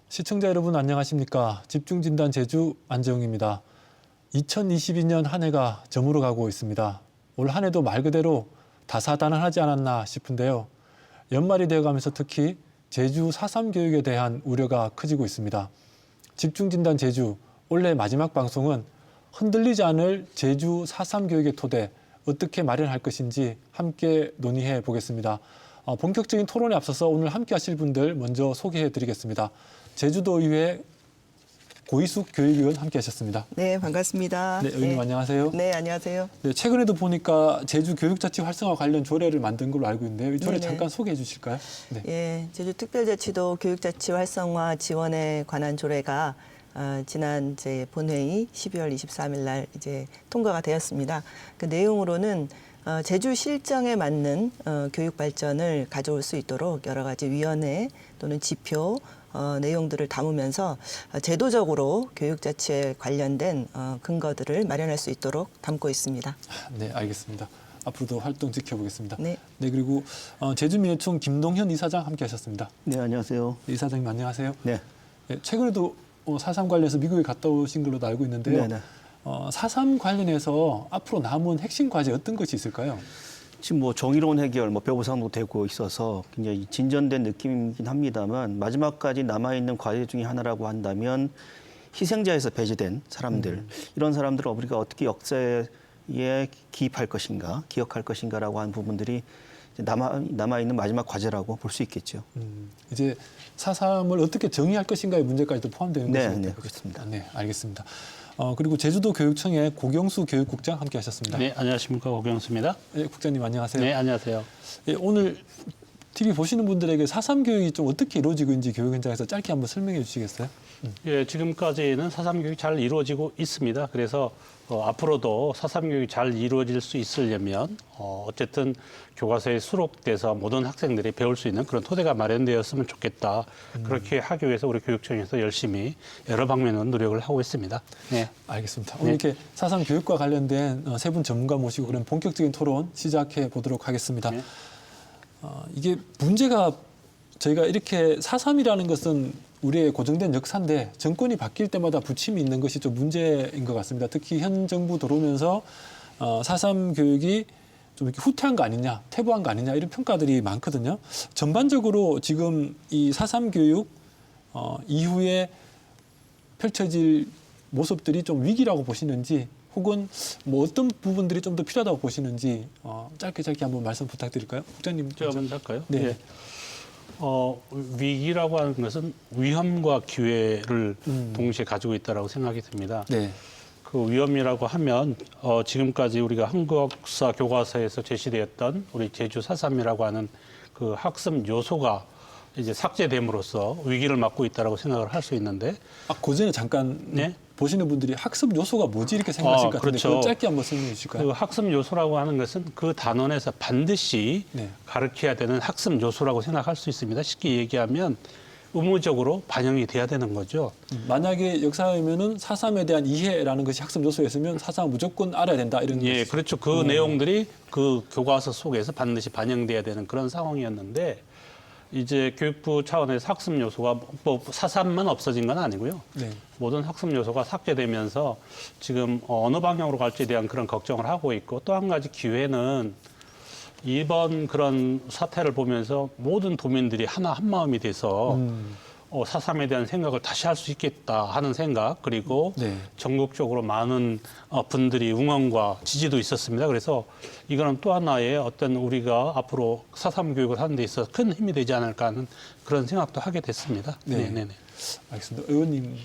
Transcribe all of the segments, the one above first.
시청자 여러분 안녕하십니까? 집중진단 제주 안재웅입니다. 2022년 한 해가 저물어가고 있습니다. 올 한 해도 말 그대로 다사다난하지 않았나 싶은데요. 연말이 되어가면서 특히 제주 4.3 교육에 대한 우려가 커지고 있습니다. 집중진단 제주 올해 마지막 방송은 흔들리지 않을 제주 4.3 교육의 토대 어떻게 마련할 것인지 함께 논의해 보겠습니다. 본격적인 토론에 앞서서 오늘 함께 하실 분들 먼저 소개해 드리겠습니다. 제주도의회 고희숙 교육위원 함께 하셨습니다. 네, 반갑습니다. 네, 의원님 안녕하세요. 네, 안녕하세요. 네, 최근에도 보니까 제주 교육자치 활성화 관련 조례를 만든 걸로 알고 있는데요. 이 조례 네네. 잠깐 소개해 주실까요? 네. 예, 제주특별자치도 교육자치 활성화 지원에 관한 조례가 지난 본회의 12월 23일 날 이제 통과가 되었습니다. 그 내용으로는 제주 실정에 맞는 교육 발전을 가져올 수 있도록 여러 가지 위원회 또는 지표 내용들을 담으면서 제도적으로 교육자치에 관련된 근거들을 마련할 수 있도록 담고 있습니다. 네, 알겠습니다. 앞으로도 활동 지켜보겠습니다. 네. 네, 그리고 제주민회총 김동현 이사장 함께 하셨습니다. 네, 안녕하세요. 이사장님 안녕하세요. 네. 네, 최근에도 4.3 관련해서 미국에 갔다 오신 걸로 알고 있는데요. 네네. 4.3 관련해서 앞으로 남은 핵심 과제 어떤 것이 있을까요? 지금 정의로운 해결, 배부상도 되고 있어서 굉장히 진전된 느낌이긴 합니다만 마지막까지 남아있는 과제 중에 하나라고 한다면 희생자에서 배제된 사람들, 이런 사람들을 우리가 어떻게 역사에 기입할 것인가, 기억할 것인가라고 하는 부분들이 남아있는 마지막 과제라고 볼 수 있겠죠. 이제 4.3을 어떻게 정의할 것인가의 문제까지도 포함되는 것이죠. 네, 그렇습니다. 네, 알겠습니다. 그리고 제주도 교육청의 고경수 교육국장 함께 하셨습니다. 네, 안녕하십니까. 고경수입니다. 네, 국장님 안녕하세요. 네, 안녕하세요. 네, 오늘 TV 보시는 분들에게 4.3 교육이 좀 어떻게 이루어지고 있는지 교육 현장에서 짧게 한번 설명해 주시겠어요? 예, 지금까지는 4.3 교육이 잘 이루어지고 있습니다. 그래서 앞으로도 4.3 교육이 잘 이루어질 수 있으려면 어쨌든 교과서에 수록돼서 모든 학생들이 배울 수 있는 그런 토대가 마련되었으면 좋겠다. 그렇게 하기 위해서 우리 교육청에서 열심히 여러 방면으로 노력을 하고 있습니다. 네. 알겠습니다. 오늘 이렇게 4.3 교육과 관련된 세 분 전문가 모시고 그럼 본격적인 토론 시작해 보도록 하겠습니다. 네. 이게 문제가 저희가 이렇게 4.3이라는 것은 우리의 고정된 역사인데 정권이 바뀔 때마다 부침이 있는 것이 좀 문제인 것 같습니다. 특히 현 정부 들어오면서 4.3 교육이 좀 이렇게 후퇴한 거 아니냐, 퇴보한 거 아니냐 이런 평가들이 많거든요. 전반적으로 지금 이 4.3 교육 이후에 펼쳐질 모습들이 좀 위기라고 보시는지 혹은 어떤 부분들이 좀 더 필요하다고 보시는지 짧게 한번 말씀 부탁드릴까요? 국장님. 제가 먼저 할까요? 네. 예. 위기라고 하는 것은 위험과 기회를 동시에 가지고 있다고 생각이 듭니다. 네. 그 위험이라고 하면 지금까지 우리가 한국사 교과서에서 제시되었던 우리 제주 4.3이라고 하는 그 학습 요소가 이제 삭제됨으로써 위기를 맞고 있다고 생각을 할 수 있는데. 그 전에 잠깐 네? 보시는 분들이 학습 요소가 뭐지 이렇게 생각하실 것 같은데 그렇죠. 그걸 짧게 한번 설명해 주실까요? 그 학습 요소라고 하는 것은 그 단원에서 반드시 네. 가르쳐야 되는 학습 요소라고 생각할 수 있습니다. 쉽게 얘기하면 의무적으로 반영이 돼야 되는 거죠. 만약에 역사이면은 4.3에 대한 이해라는 것이 학습 요소였으면 4.3은 무조건 알아야 된다 이런. 예, 그렇죠. 그 내용들이 그 교과서 속에서 반드시 반영돼야 되는 그런 상황이었는데 이제 교육부 차원에서 학습 요소가 4.3만 없어진 건 아니고요. 네. 모든 학습 요소가 삭제되면서 지금 어느 방향으로 갈지에 대한 그런 걱정을 하고 있고 또 한 가지 기회는 이번 그런 사태를 보면서 모든 도민들이 하나 한 마음이 돼서 4.3에 대한 생각을 다시 할 수 있겠다 하는 생각 그리고 네. 전국적으로 많은 분들이 응원과 지지도 있었습니다. 그래서 이거는 또 하나의 어떤 우리가 앞으로 4.3 교육을 하는 데 있어서 큰 힘이 되지 않을까 하는 그런 생각도 하게 됐습니다. 네. 네. 알겠습니다. 의원님.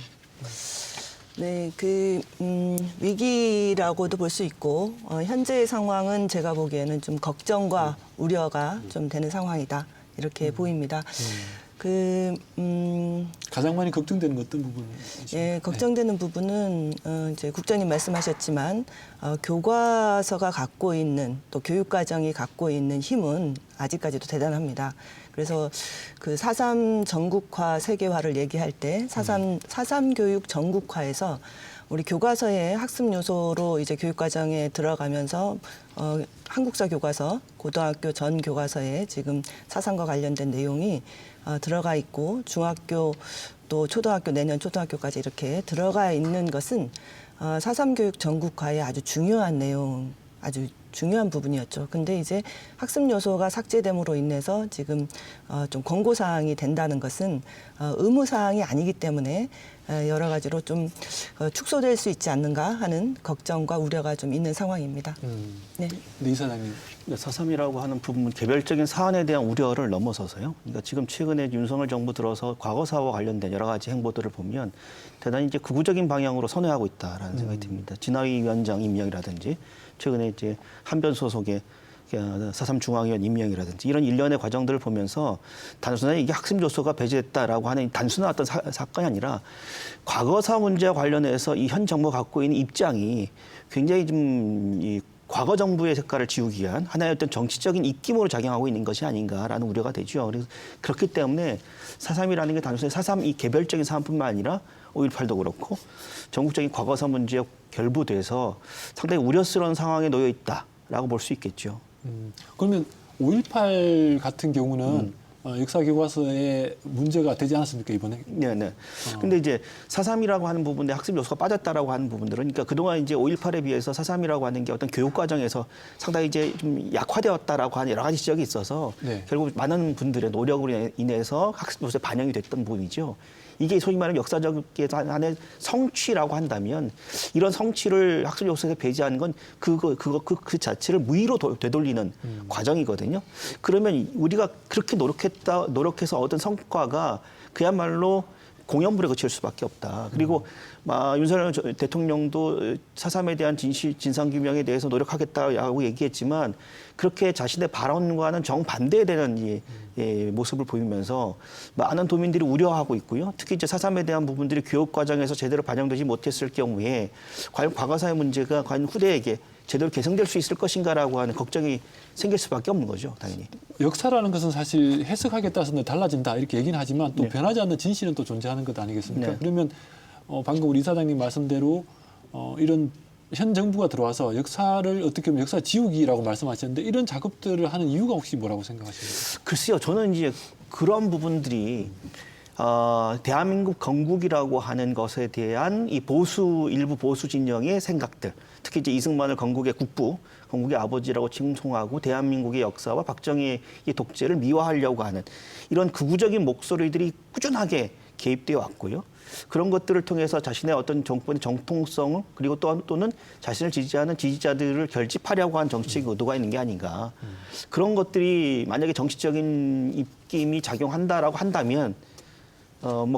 네, 위기라고도 볼 수 있고 현재의 상황은 제가 보기에는 좀 걱정과 우려가 좀 되는 상황이다 이렇게 보입니다. 가장 많이 걱정되는 건 어떤 부분이십니까? 예, 걱정되는 부분은 이제 국장님 말씀하셨지만 교과서가 갖고 있는 또 교육과정이 갖고 있는 힘은 아직까지도 대단합니다. 그래서 그 4.3 전국화 세계화를 얘기할 때 4.3 교육 전국화에서 우리 교과서의 학습 요소로 이제 교육과정에 들어가면서 한국사 교과서, 고등학교 전 교과서에 지금 4.3과 관련된 내용이 들어가 있고 중학교 또 초등학교 내년 초등학교까지 이렇게 들어가 있는 것은 4.3 교육 전국화의 아주 중요한 내용, 아주 중요한 부분이었죠. 근데 이제 학습 요소가 삭제됨으로 인해서 지금 좀 권고 사항이 된다는 것은 의무 사항이 아니기 때문에 여러 가지로 좀 축소될 수 있지 않는가 하는 걱정과 우려가 좀 있는 상황입니다. 네. 네, 이사장님. 4.3이라고 하는 부분 개별적인 사안에 대한 우려를 넘어서서요. 그러니까 지금 최근에 윤석열 정부 들어서 과거사와 관련된 여러 가지 행보들을 보면 대단히 이제 극우적인 방향으로 선회하고 있다라는 생각이 듭니다. 진화위 위원장 임명이라든지 최근에 이제 한변 소속의 4.3 중앙위원 임명이라든지 이런 일련의 과정들을 보면서 단순하게 이게 학습 요소가 배제됐다라고 하는 단순한 어떤 사건이 아니라 과거사 문제와 관련해서 이 현 정부가 갖고 있는 입장이 굉장히 좀 이 과거 정부의 색깔을 지우기 위한 하나의 어떤 정치적인 입김으로 작용하고 있는 것이 아닌가라는 우려가 되죠. 그래서 그렇기 때문에 4.3이라는 게 단순히 4.3 이 개별적인 사안뿐만 아니라 5.18도 그렇고 전국적인 과거사 문제에 결부돼서 상당히 우려스러운 상황에 놓여 있다라고 볼 수 있겠죠. 그러면 5.18 같은 경우는 역사 교과서에 문제가 되지 않았습니까, 이번에? 네네. 근데 이제 4.3이라고 하는 부분에 학습 요소가 빠졌다라고 하는 부분들은 그러니까 그동안 이제 5.18에 비해서 4.3이라고 하는 게 어떤 교육 과정에서 상당히 이제 좀 약화되었다라고 하는 여러 가지 지적이 있어서 네. 결국 많은 분들의 노력으로 인해서 학습 요소에 반영이 됐던 부분이죠. 이게 소위 말하는 역사적 한의 성취라고 한다면 이런 성취를 학습 요소에 배제하는 건 그 자체를 무의로 되돌리는 과정이거든요. 그러면 우리가 그렇게 노력해서 얻은 성과가 그야말로 공연불에 그칠 수밖에 없다. 그리고 윤석열 대통령도 4.3에 대한 진상규명에 대해서 노력하겠다고 얘기했지만 그렇게 자신의 발언과는 정반대에 되는 모습을 보이면서 많은 도민들이 우려하고 있고요. 특히 이제 4.3에 대한 부분들이 교육 과정에서 제대로 반영되지 못했을 경우에 과연 과거사의 문제가 과연 후대에게 제대로 개선될 수 있을 것인가라고 하는 걱정이 생길 수밖에 없는 거죠, 당연히. 역사라는 것은 사실 해석하기에 따라서 달라진다 이렇게 얘기는 하지만 또 네. 변하지 않는 진실은 또 존재하는 것 아니겠습니까? 네. 그러면 방금 우리 이사장님 말씀대로 이런 현 정부가 들어와서 역사를 어떻게 보면 역사 지우기라고 말씀하셨는데 이런 작업들을 하는 이유가 혹시 뭐라고 생각하십니까? 글쎄요, 저는 이제 그런 부분들이 대한민국 건국이라고 하는 것에 대한 이 일부 보수 진영의 생각들, 특히 이제 이승만을 건국의 아버지라고 칭송하고 대한민국의 역사와 박정희의 독재를 미화하려고 하는 이런 극우적인 목소리들이 꾸준하게 개입되어 왔고요. 그런 것들을 통해서 자신의 어떤 정권의 정통성을 그리고 또는 자신을 지지하는 지지자들을 결집하려고 하는 정치적 의도가 있는 게 아닌가. 그런 것들이 만약에 정치적인 입김이 작용한다라고 한다면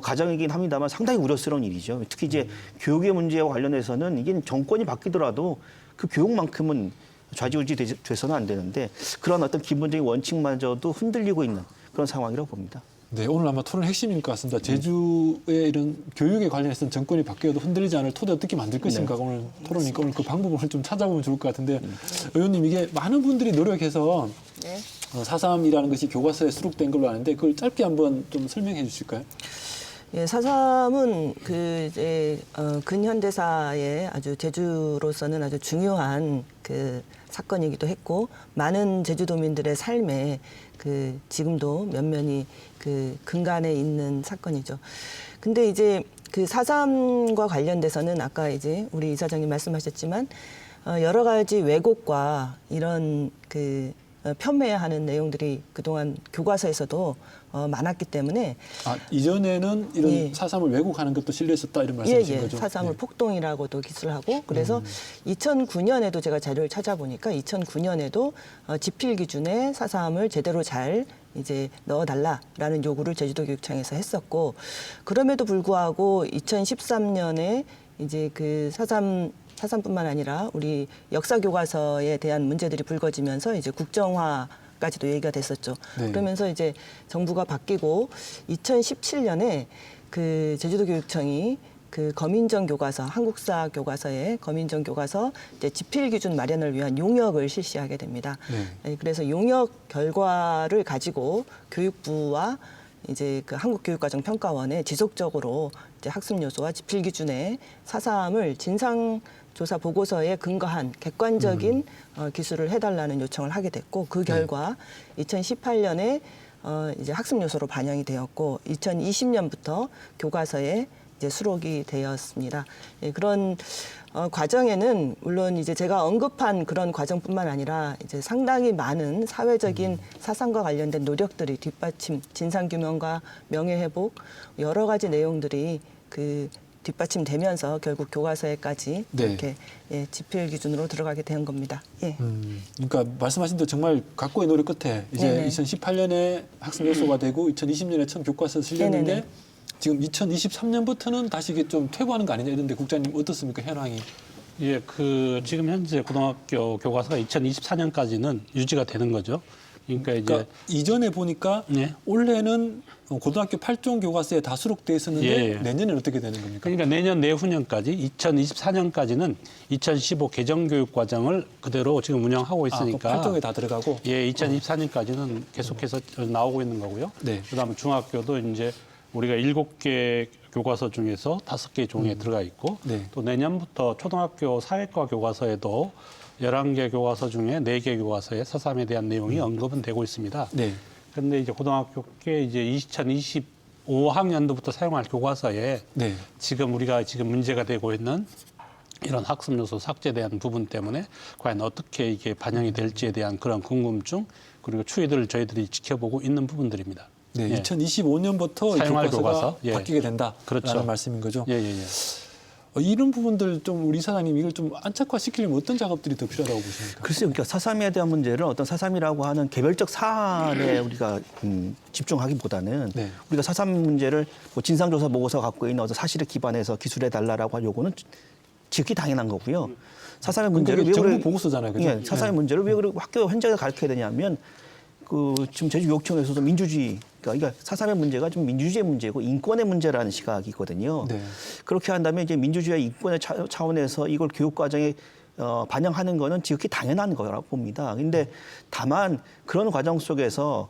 가정이긴 합니다만 상당히 우려스러운 일이죠. 특히 이제 교육의 문제와 관련해서는 이게 정권이 바뀌더라도 그 교육만큼은 좌지우지 돼서는 안 되는데 그런 어떤 기본적인 원칙마저도 흔들리고 있는 그런 상황이라고 봅니다. 네, 오늘 아마 토론 핵심일 것 같습니다. 제주의 이런 교육에 관련해서는 정권이 바뀌어도 흔들리지 않을 토대 어떻게 만들 것인가 오늘 토론이니까 오늘 그 방법을 좀 찾아보면 좋을 것 같은데 의원님 이게 많은 분들이 노력해서 네. 4.3이라는 것이 교과서에 수록된 걸로 아는데 그걸 짧게 한번 좀 설명해 주실까요? 예, 4.3은 근현대사의 아주 제주로서는 아주 중요한 그 사건이기도 했고 많은 제주도민들의 삶에 지금도 면면이 근간에 있는 사건이죠. 근데 이제 그 4.3과 관련돼서는 아까 이제 우리 이사장님 말씀하셨지만 여러 가지 왜곡과 이런 폄훼하는 내용들이 그동안 교과서에서도 많았기 때문에 이전에는 이런 예. 4.3을 왜곡하는 것도 실려있었다 이런 말씀이신 거죠? 4.3을 폭동이라고도 기술하고 그래서 2009년에도 제가 자료를 찾아보니까 2009년에도 지필 기준에 4.3을 제대로 잘 이제 넣어달라라는 요구를 제주도교육청에서 했었고 그럼에도 불구하고 2013년에 이제 그 4.3뿐만 아니라 우리 역사 교과서에 대한 문제들이 불거지면서 이제 국정화 까지도 얘기가 됐었죠. 네. 그러면서 이제 정부가 바뀌고 2017년에 그 제주도교육청이 그 검인정 교과서, 한국사 교과서의 검인정 교과서 이제 지필 기준 마련을 위한 용역을 실시하게 됩니다. 네. 그래서 용역 결과를 가지고 교육부와 이제 그 한국교육과정평가원에 지속적으로 이제 학습 요소와 지필 기준의 4.3을 진상 조사 보고서에 근거한 객관적인 기술을 해달라는 요청을 하게 됐고 그 결과 2018년에 이제 학습 요소로 반영이 되었고 2020년부터 교과서에 이제 수록이 되었습니다. 예, 그런 과정에는 물론 이제 제가 언급한 그런 과정뿐만 아니라 이제 상당히 많은 사회적인 사상과 관련된 노력들이 뒷받침, 진상규명과 명예회복 여러 가지 내용들이 그 뒷받침되면서 결국 교과서에까지 네. 이렇게 예, 지필 기준으로 들어가게 된 겁니다. 예. 그러니까 말씀하신 대로 정말 각고의 노력 끝에 이제 네네. 2018년에 학습 요소가 되고 2020년에 처음 교과서에 실렸는데 네네네. 지금 2023년부터는 다시 이게 좀 퇴보하는 거 아니냐 이런데 국장님 어떻습니까 현황이? 예, 그 지금 현재 고등학교 교과서가 2024년까지는 유지가 되는 거죠. 그러니까 이제 그러니까 이전에 보니까 예. 올해는 고등학교 8종 교과서에 다 수록돼 있었는데 예. 내년에는 어떻게 되는 겁니까? 그러니까 내년 내후년까지 2024년까지는 2015 개정교육과정을 그대로 지금 운영하고 있으니까 8종에 다 들어가고. 예, 2024년까지는 계속해서 나오고 있는 거고요. 네. 그다음에 중학교도 이제 우리가 7개 교과서 중에서 5개 종에 들어가 있고 네. 또 내년부터 초등학교 사회과 교과서에도 11개 교과서 중에 4개 교과서에 4.3에 대한 내용이 언급은 되고 있습니다. 네. 그런데 이제 고등학교께 이제 2025학년도부터 사용할 교과서에 네. 지금 우리가 지금 문제가 되고 있는 이런 학습 요소 삭제에 대한 부분 때문에 과연 어떻게 이게 반영이 될지에 대한 그런 궁금증 그리고 추이들을 저희들이 지켜보고 있는 부분들입니다. 네. 예. 2025년부터 사용할 교과서가 교과서? 예. 바뀌게 된다라는 그렇죠. 말씀인 거죠. 예, 예, 예. 이런 부분들 좀 우리 사장님 이걸 좀 안착화시키려면 어떤 작업들이 더 필요하다고 보십니까? 글쎄요, 그러니까 4.3에 대한 문제를 어떤 4.3이라고 하는 개별적 사안에 우리가 집중하기보다는 네. 우리가 4.3 문제를 뭐 진상조사 보고서 갖고 있는 어떤 사실에 기반해서 기술해 달라라고 한 요구는 지극히 당연한 거고요. 4.3의 문제를 왜 정부 그래- 보고서잖아요, 그죠? 예, 4.3의 문제를 왜 그래 학교 현장에서 가르쳐야 되냐면 그 지금 제주교육청에서도 민주주의 그러니까 4.3의 문제가 좀 민주주의의 문제고 인권의 문제라는 시각이거든요. 네. 그렇게 한다면 이제 민주주의와 인권의 차원에서 이걸 교육 과정에 반영하는 거는 지극히 당연한 거라고 봅니다. 근데 다만 그런 과정 속에서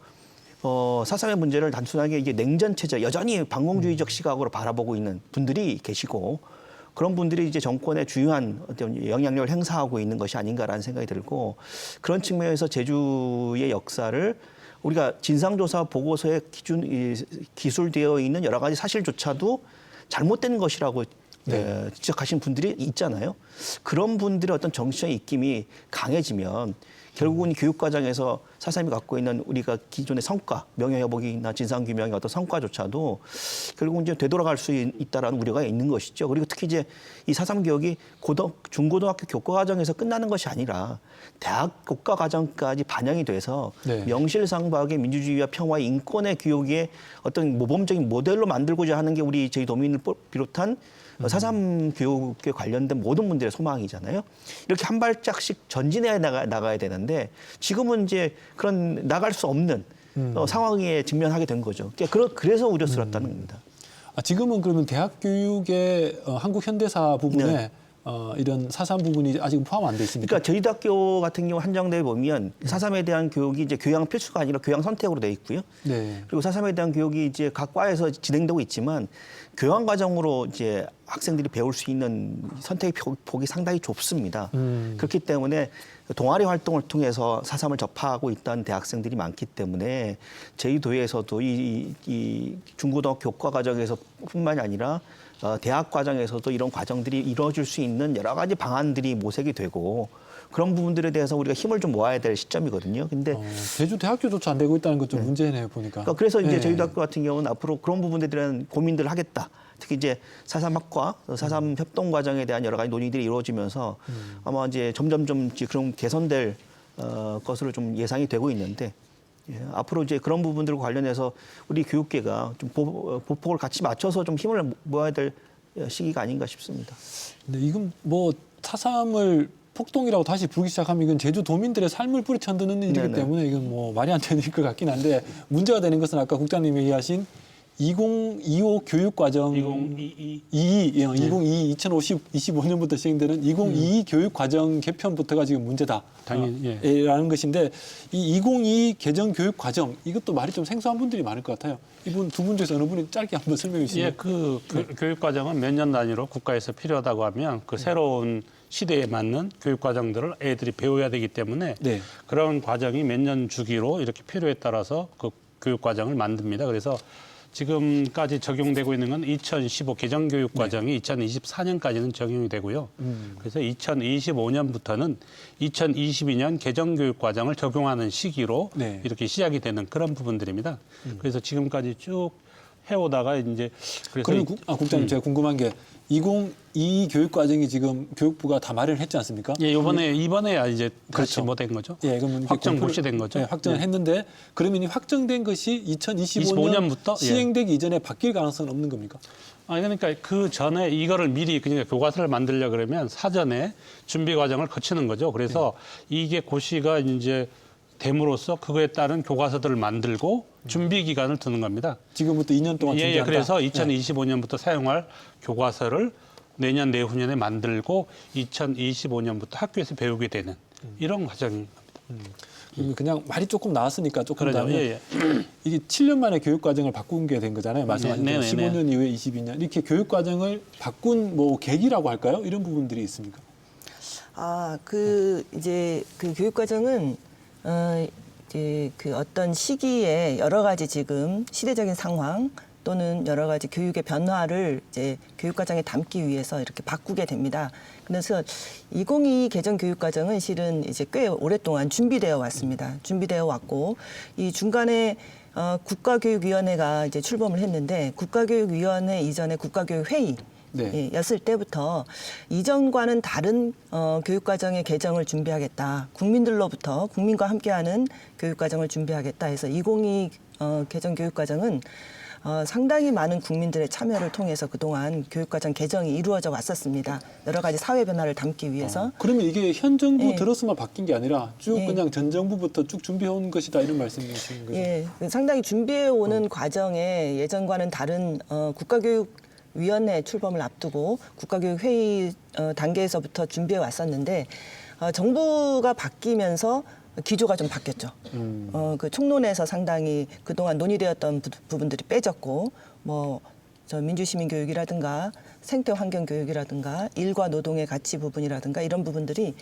4.3의 문제를 단순하게 이게 냉전 체제, 여전히 반공주의적 시각으로 바라보고 있는 분들이 계시고 그런 분들이 이제 정권의 주요한 어떤 영향력을 행사하고 있는 것이 아닌가라는 생각이 들고 그런 측면에서 제주의 역사를 우리가 진상조사 보고서에 기술되어 있는 여러 가지 사실조차도 잘못된 것이라고 지적하신 분들이 있잖아요. 그런 분들의 어떤 정치적 입김이 강해지면 결국은 교육 과정에서 4.3이 갖고 있는 우리가 기존의 성과, 명예회복이나 진상규명의 어떤 성과조차도 결국은 이제 되돌아갈 수 있다라는 우려가 있는 것이죠. 그리고 특히 이제 이 4.3 교육이 중고등학교 교과 과정에서 끝나는 것이 아니라 대학 교과 과정까지 반영이 돼서 네. 명실상부하게 민주주의와 평화, 인권의 교육의 어떤 모범적인 모델로 만들고자 하는 게 우리 저희 도민을 비롯한 4.3 교육에 관련된 모든 분들의 소망이잖아요. 이렇게 한 발짝씩 전진해 나가야 되는데 지금은 이제 그런 나갈 수 없는 상황에 직면하게 된 거죠. 그래서 우려스럽다는 겁니다. 지금은 그러면 대학 교육의 한국 현대사 부분에 네. 이런 4.3 부분이 아직 포함 안 돼 있습니까? 그러니까 저희 학교 같은 경우 한정대에 보면 4.3에 대한 교육이 이제 교양 필수가 아니라 교양 선택으로 돼 있고요. 네. 그리고 4.3에 대한 교육이 이제 각 과에서 진행되고 있지만 교양 과정으로 이제 학생들이 배울 수 있는 선택의 폭이 상당히 좁습니다. 그렇기 때문에 동아리 활동을 통해서 4.3을 접하고 있던 대학생들이 많기 때문에 저희 도에서도 이 중고등학교 교과 과정에서뿐만이 아니라 대학 과정에서도 이런 과정들이 이루어질 수 있는 여러 가지 방안들이 모색이 되고 그런 부분들에 대해서 우리가 힘을 좀 모아야 될 시점이거든요. 근데 제주 대학교조차 안 되고 있다는 건 좀 문제네요, 보니까. 그러니까 그래서 이제 네. 저희 학교 같은 경우는 앞으로 그런 부분들에 대한 고민들을 하겠다. 특히 이제 4.3학과, 4.3 협동 과정에 대한 여러 가지 논의들이 이루어지면서 아마 이제 점점 좀 그런 개선될 것으로 좀 예상이 되고 있는데 앞으로 이제 그런 부분들과 관련해서 우리 교육계가 좀 보폭을 같이 맞춰서 좀 힘을 모아야 될 시기가 아닌가 싶습니다. 근데 이건 뭐 4.3을 폭동이라고 다시 부르기 시작하면 이건 제주도민들의 삶을 뿌리쳐드는 일이기 네네. 때문에 이건 뭐 말이 안 되는 일 것 같긴 한데 문제가 되는 것은 아까 국장님이 얘기하신 2025 교육과정 2025년부터 시행되는 2022 교육과정 개편부터가 지금 문제다. 당연히, 예. 라는 것인데 이 2022 개정 교육과정 이것도 말이 좀 생소한 분들이 많을 것 같아요. 이분 두 분 중에서 어느 분이 짧게 한번 설명해 주시면. 예, 교육 과정은 몇 년 단위로 국가에서 필요하다고 하면 그 새로운 시대에 맞는 교육 과정들을 애들이 배워야 되기 때문에 네. 그런 과정이 몇 년 주기로 이렇게 필요에 따라서 그 교육 과정을 만듭니다. 그래서 지금까지 적용되고 있는 건 2015 개정 교육 과정이 2024년까지는 적용이 되고요. 그래서 2025년부터는 2022년 개정 교육 과정을 적용하는 시기로 네. 이렇게 시작이 되는 그런 부분들입니다. 그래서 지금까지 쭉 해오다가 이제 그래서 그러면 국장님 제가 궁금한 게 2022 교육 과정이 지금 교육부가 다 마련을 했지 않습니까? 예, 이번에야 이제 다시 그렇죠. 뭐 된 거죠? 예, 그러면 이렇게 확정 공표를- 못이 된 거죠? 네, 확정을 예. 했는데 그러면 이 확정된 것이 2025년 25년부터? 예. 시행되기 이전에 바뀔 가능성은 없는 겁니까? 그러니까 그 전에 이거를 미리 그러니까 교과서를 만들려 그러면 사전에 준비 과정을 거치는 거죠. 그래서 이게 고시가 이제 됨으로써 그거에 따른 교과서들을 만들고 준비 기간을 두는 겁니다. 지금부터 2년 동안 예, 준비한다. 그래서 네. 2025년부터 사용할 교과서를 내년 내후년에 만들고 2025년부터 학교에서 배우게 되는 이런 과정입니다. 그냥 말이 조금 나왔으니까 조금 더 그러죠. 하면 예, 예. 이게 7년 만에 교육 과정을 바꾼 게 된 거잖아요. 말씀하신 대로 네, 네, 네. 15년 이후에 22년 이렇게 교육 과정을 바꾼 뭐 계기라고 할까요? 이런 부분들이 있습니까? 이제 그 교육 과정은 이제 그 어떤 시기에 여러 가지 지금 시대적인 상황 또는 여러 가지 교육의 변화를 이제 교육 과정에 담기 위해서 이렇게 바꾸게 됩니다. 그래서 2022 개정 교육 과정은 실은 이제 꽤 오랫동안 준비되어 왔습니다. 준비되어 왔고 이 중간에 국가교육위원회가 이제 출범을 했는데 국가교육위원회 이전에 국가교육회의 네. 였을 때부터 이전과는 다른 교육과정의 개정을 준비하겠다. 국민들로부터 국민과 함께하는 교육과정을 준비하겠다 해서 2022 개정 교육과정은 상당히 많은 국민들의 참여를 통해서 그동안 교육과정 개정이 이루어져 왔었습니다. 여러 가지 사회 변화를 담기 위해서. 그러면 이게 현 정부 예. 들어서만 바뀐 게 아니라 쭉 예. 그냥 전 정부부터 쭉 준비해온 것이다 이런 말씀이신 거죠? 예, 상당히 준비해 오는 과정에 예전과는 다른 국가교육위원회 출범을 앞두고 국가교육회의 단계에서부터 준비해 왔었는데 정부가 바뀌면서 기조가 좀 바뀌었죠. 그 총론에서 상당히 그동안 논의되었던 부분들이 빼졌고 저 민주시민교육이라든가 생태환경교육이라든가 일과 노동의 가치 부분이라든가 이런 부분들이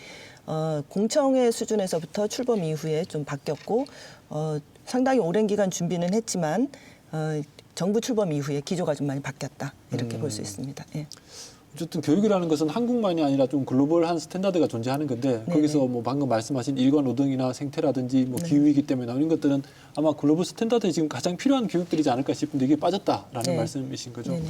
공청회 수준에서부터 출범 이후에 좀 바뀌었고 상당히 오랜 기간 준비는 했지만 정부 출범 이후에 기조가 좀 많이 바뀌었다 이렇게 볼 수 있습니다. 예. 어쨌든 교육이라는 것은 한국만이 아니라 좀 글로벌한 스탠다드가 존재하는 건데 거기서 뭐 방금 말씀하신 일과 노동이나 생태라든지 뭐 기후이기 때문에 이런 것들은 아마 글로벌 스탠다드에 지금 가장 필요한 교육들이지 않을까 싶은데 이게 빠졌다라는 네. 말씀이신 거죠? 네네.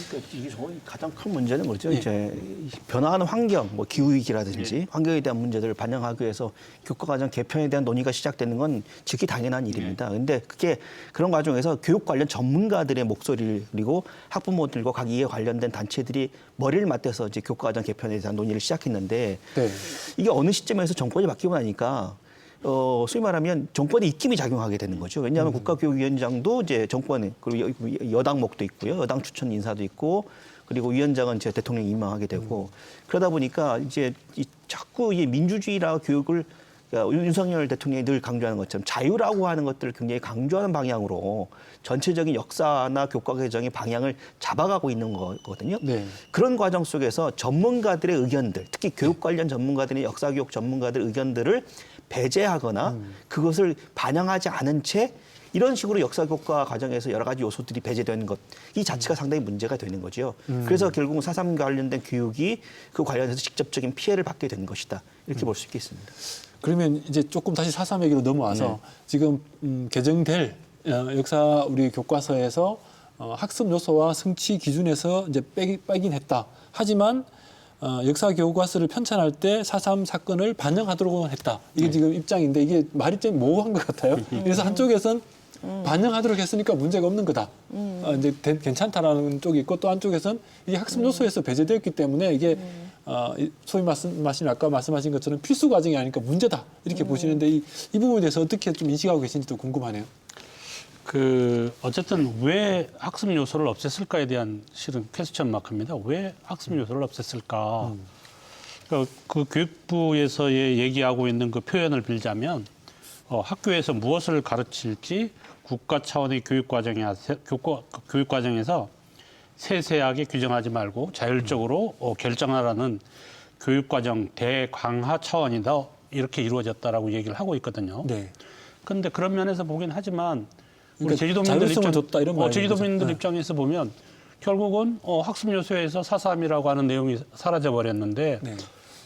그러니까 이게 가장 큰 문제는 뭐죠? 예. 이제 변화하는 환경, 뭐 기후위기라든지 환경에 대한 문제들을 반영하기 위해서 교과과정 개편에 대한 논의가 시작되는 건 지극히 당연한 일입니다. 그런데 그게 그런 과정에서 교육 관련 전문가들의 목소리를 그리고 학부모들과 각 이해 관련된 단체들이 머리를 맞대서 이제 교과과정 개편에 대한 논의를 시작했는데 네. 이게 어느 시점에서 정권이 바뀌고 나니까 소위 말하면 정권의 입김이 작용하게 되는 거죠. 왜냐하면 국가교육위원장도 이제 정권에 그리고 여당목도 있고요, 여당 추천 인사도 있고 그리고 위원장은 이제 대통령이 임명하게 되고 그러다 보니까 이제 자꾸 이 민주주의라 교육을 윤석열 대통령이 늘 강조하는 것처럼 자유라고 하는 것들을 굉장히 강조하는 방향으로 전체적인 역사나 교과 개정의 방향을 잡아가고 있는 거거든요. 네. 그런 과정 속에서 전문가들의 의견들, 특히 교육 관련 전문가들의 역사교육 전문가들 의견들을 배제하거나 그것을 반영하지 않은 채 이런 식으로 역사교과 과정에서 여러 가지 요소들이 배제되는 것, 이 자체가 상당히 문제가 되는 거죠. 그래서 결국은 4.3 관련된 교육이 그 관련해서 직접적인 피해를 받게 되는 것이다. 이렇게 볼 수 있겠습니다. 그러면 이제 조금 다시 4.3 얘기로 넘어와서 지금 개정될 역사 우리 교과서에서 학습 요소와 성취 기준에서 이제 빼긴 했다. 하지만 역사 교과서를 편찬할 때 4.3 사건을 반영하도록 했다. 이게 지금 입장인데 이게 말이 좀 모호한 것 같아요. 그래서 한쪽에선 반영하도록 했으니까 문제가 없는 거다. 이제 괜찮다라는 쪽이 있고 또 한쪽에선 이게 학습 요소에서 배제되었기 때문에 이게 소위 말씀하신 아까 말씀하신 것처럼 필수 과정이 아니니까 문제다 이렇게 보시는데 이 부분에 대해서 어떻게 좀 인식하고 계신지도 궁금하네요. 어쨌든 왜 학습 요소를 없앴을까에 대한 실은 퀘스천 마크입니다. 왜 학습 요소를 없앴을까? 그 교육부에서의 얘기하고 있는 그 표현을 빌자면 학교에서 무엇을 가르칠지 국가 차원의 교육 과정에서 세세하게 규정하지 말고 자율적으로 결정하라는 교육 과정 대강화 차원이다 이렇게 이루어졌다라고 얘기를 하고 있거든요. 네. 그런데 그런 면에서 보긴 하지만 우리 그러니까 제주도민들 자율성을 줬다 이런 말인 제주도민들 거죠. 입장에서 보면 결국은 학습 요소에서 4.3이라고 하는 내용이 사라져 버렸는데 네.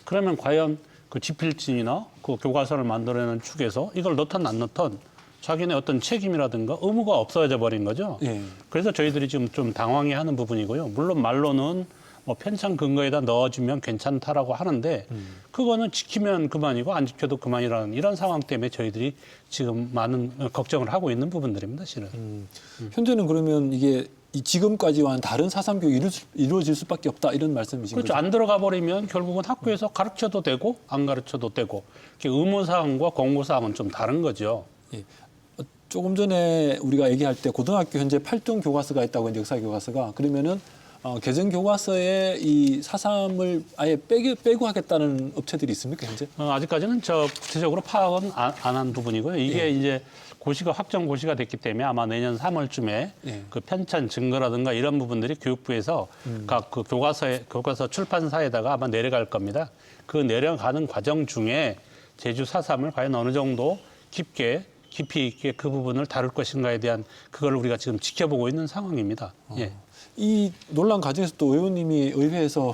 그러면 과연 그 지필진이나 그 교과서를 만들어내는 축에서 이걸 넣든 안 넣든 자기네 어떤 책임이라든가 의무가 없어져 버린 거죠. 예. 그래서 저희들이 지금 좀 당황해하는 부분이고요. 물론 말로는 뭐 편찬 근거에다 넣어주면 괜찮다라고 하는데 그거는 지키면 그만이고 안 지켜도 그만이라는 이런 상황 때문에 저희들이 지금 많은 걱정을 하고 있는 부분들입니다, 실은. 현재는 그러면 이게 지금까지와는 다른 4.3 교육이 이루어질 수밖에 없다 이런 말씀이신 그렇죠. 거죠? 안 들어가 버리면 결국은 학교에서 가르쳐도 되고 안 가르쳐도 되고 의무사항과 공고사항은 좀 다른 거죠. 예. 조금 전에 우리가 얘기할 때 고등학교 현재 8종 교과서가 있다고 했는데 역사 교과서가 그러면은 개정 교과서에 이 4.3을 아예 빼고 하겠다는 업체들이 있습니까 현재? 아직까지는 구체적으로 파악은 안 한 부분이고요. 이게 이제 고시가 확정 고시가 됐기 때문에 아마 내년 3월쯤에 예. 그 편찬 증거라든가 이런 부분들이 교육부에서 각 그 교과서 출판사에다가 아마 내려갈 겁니다. 그 내려가는 과정 중에 제주 4.3을 과연 어느 정도 깊이 있게 그 부분을 다룰 것인가에 대한 그걸 우리가 지금 지켜보고 있는 상황입니다. 예. 이 논란 과정에서 또 의원님이 의회에서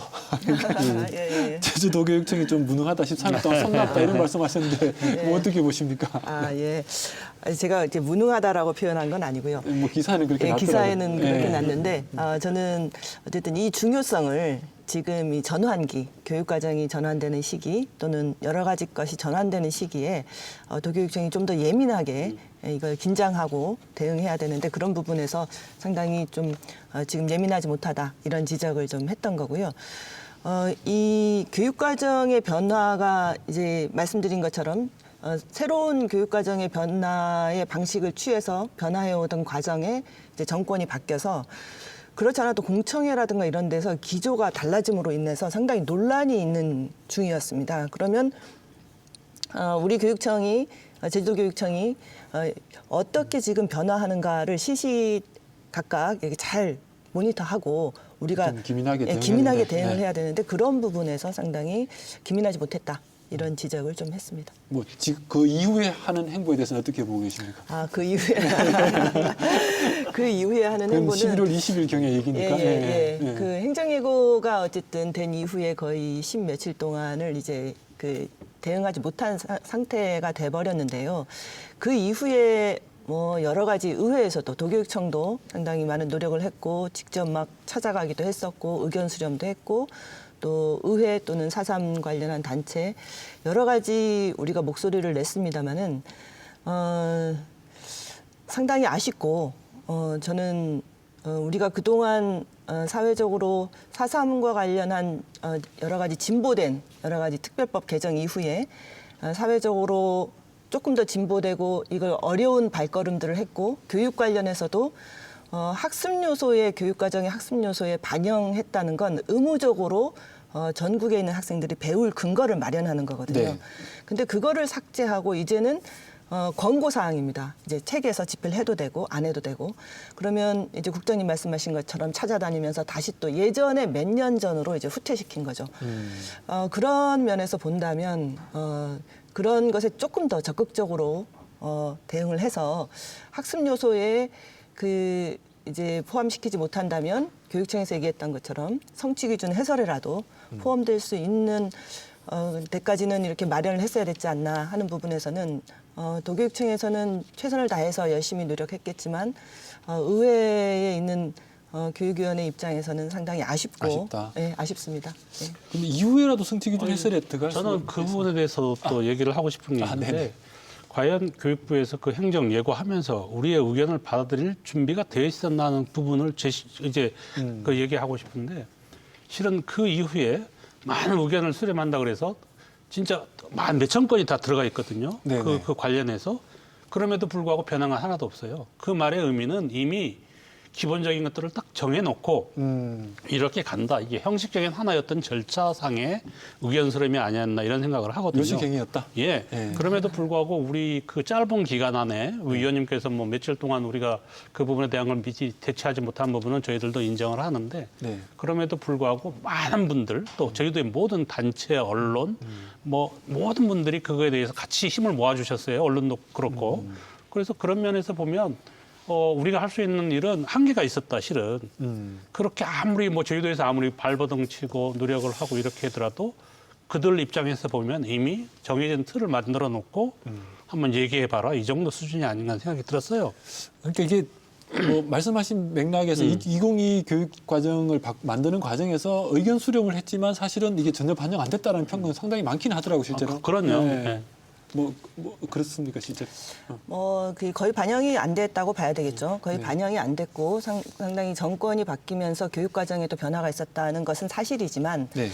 예. 제주도교육청이 좀 무능하다 13일 동안 성납다 이런 말씀하셨는데 뭐 어떻게 보십니까? 예. 제가 이제 무능하다라고 표현한 건 아니고요. 뭐 기사는 그렇게 예, 났더라고요. 기사에는 그렇게 예. 났는데 저는 어쨌든 이 중요성을 지금 이 전환기, 교육과정이 전환되는 시기 또는 여러 가지 것이 전환되는 시기에 도교육청이 좀 더 예민하게 이걸 긴장하고 대응해야 되는데 그런 부분에서 상당히 좀 지금 예민하지 못하다 이런 지적을 좀 했던 거고요. 이 교육과정의 변화가 이제 말씀드린 것처럼 새로운 교육과정의 변화의 방식을 취해서 변화해오던 과정에 이제 정권이 바뀌어서 그렇지 않아도 공청회라든가 이런 데서 기조가 달라짐으로 인해서 상당히 논란이 있는 중이었습니다. 그러면 우리 교육청이 제주도교육청이 어떻게 지금 변화하는가를 시시각각 이렇게 잘 모니터하고 우리가 좀 기민하게 기민하게 대응하는데. 대응을 네. 해야 되는데 그런 부분에서 상당히 기민하지 못했다. 이런 지적을 좀 했습니다. 뭐 지금 그 이후에 하는 행보에 대해서는 어떻게 보고 계십니까? 그 이후에 그 이후에 하는 그건 행보는 11월 20일 경의 얘기니까. 예. 예. 그 행정예고가 어쨌든 된 이후에 거의 10 며칠 동안을 이제 그 대응하지 못한 상태가 돼 버렸는데요. 그 이후에 뭐 여러 가지 의회에서도 도교육청도 상당히 많은 노력을 했고 직접 막 찾아가기도 했었고 의견 수렴도 했고 또 의회 또는 4.3 관련한 단체 여러 가지 우리가 목소리를 냈습니다마는 상당히 아쉽고 저는 우리가 그동안 사회적으로 4.3과 관련한 여러 가지 진보된 여러 가지 특별법 개정 이후에 사회적으로 조금 더 진보되고 이걸 어려운 발걸음들을 했고 교육 관련해서도 학습 요소의 교육과정의 학습 요소에 반영했다는 건 의무적으로 전국에 있는 학생들이 배울 근거를 마련하는 거거든요. 네. 근데 그거를 삭제하고 이제는 권고 사항입니다. 이제 책에서 집필해도 되고 안 해도 되고 그러면 이제 국장님 말씀하신 것처럼 찾아다니면서 다시 또 예전에 몇 년 전으로 이제 후퇴시킨 거죠. 그런 면에서 본다면 그런 것에 조금 더 적극적으로 대응을 해서 학습 요소에 그 이제 포함시키지 못한다면 교육청에서 얘기했던 것처럼 성취 기준 해설에라도 포함될 수 있는 데까지는 이렇게 마련을 했어야 됐지 않나 하는 부분에서는 도교육청에서는 최선을 다해서 열심히 노력했겠지만 의회에 있는 교육위원회 입장에서는 상당히 아쉽고 아쉽다. 네, 아쉽습니다. 네. 근데 이후에라도 성취 기준 해설에 들어갈 수 저는 그 부분에 대해서도 또 얘기를 하고 싶은 게 있는데 네네. 과연 교육부에서 그 행정 예고하면서 우리의 의견을 받아들일 준비가 되어 있었나는 부분을 그 얘기하고 싶은데 실은 그 이후에 많은 의견을 수렴한다 그래서 진짜 만 몇천 건이 다 들어가 있거든요. 네네. 그 관련해서. 그럼에도 불구하고 변화가 하나도 없어요. 그 말의 의미는 이미 기본적인 것들을 딱 정해놓고 이렇게 간다. 이게 형식적인 하나였던 절차상의 의견 수렴이 아니었나 이런 생각을 하거든요. 요식행위였다. 예. 예. 그럼에도 불구하고 우리 그 짧은 기간 안에 위원님께서 뭐 며칠 동안 우리가 그 부분에 대한 걸 미리 대처하지 못한 부분은 저희들도 인정을 하는데 네. 그럼에도 불구하고 많은 분들 또 저희도의 모든 단체, 언론 뭐 모든 분들이 그거에 대해서 같이 힘을 모아주셨어요. 언론도 그렇고. 그래서 그런 면에서 보면 우리가 할 수 있는 일은 한계가 있었다, 실은. 그렇게 아무리 뭐 저희도에서 아무리 발버둥 치고 노력을 하고 이렇게 하더라도 그들 입장에서 보면 이미 정해진 틀을 만들어 놓고 한번 얘기해 봐라. 이 정도 수준이 아닌가 생각이 들었어요. 그러니까 이게 뭐 말씀하신 맥락에서 2022 교육 과정을 만드는 과정에서 의견 수렴을 했지만 사실은 이게 전혀 반영 안 됐다는 평은 상당히 많긴 하더라고요, 실제로. 그럼요. 네. 네. 뭐 그렇습니까, 실제로? 그 거의 반영이 안 됐다고 봐야 되겠죠. 거의 반영이 안 됐고 상당히 정권이 바뀌면서 교육 과정에도 변화가 있었다는 것은 사실이지만 네.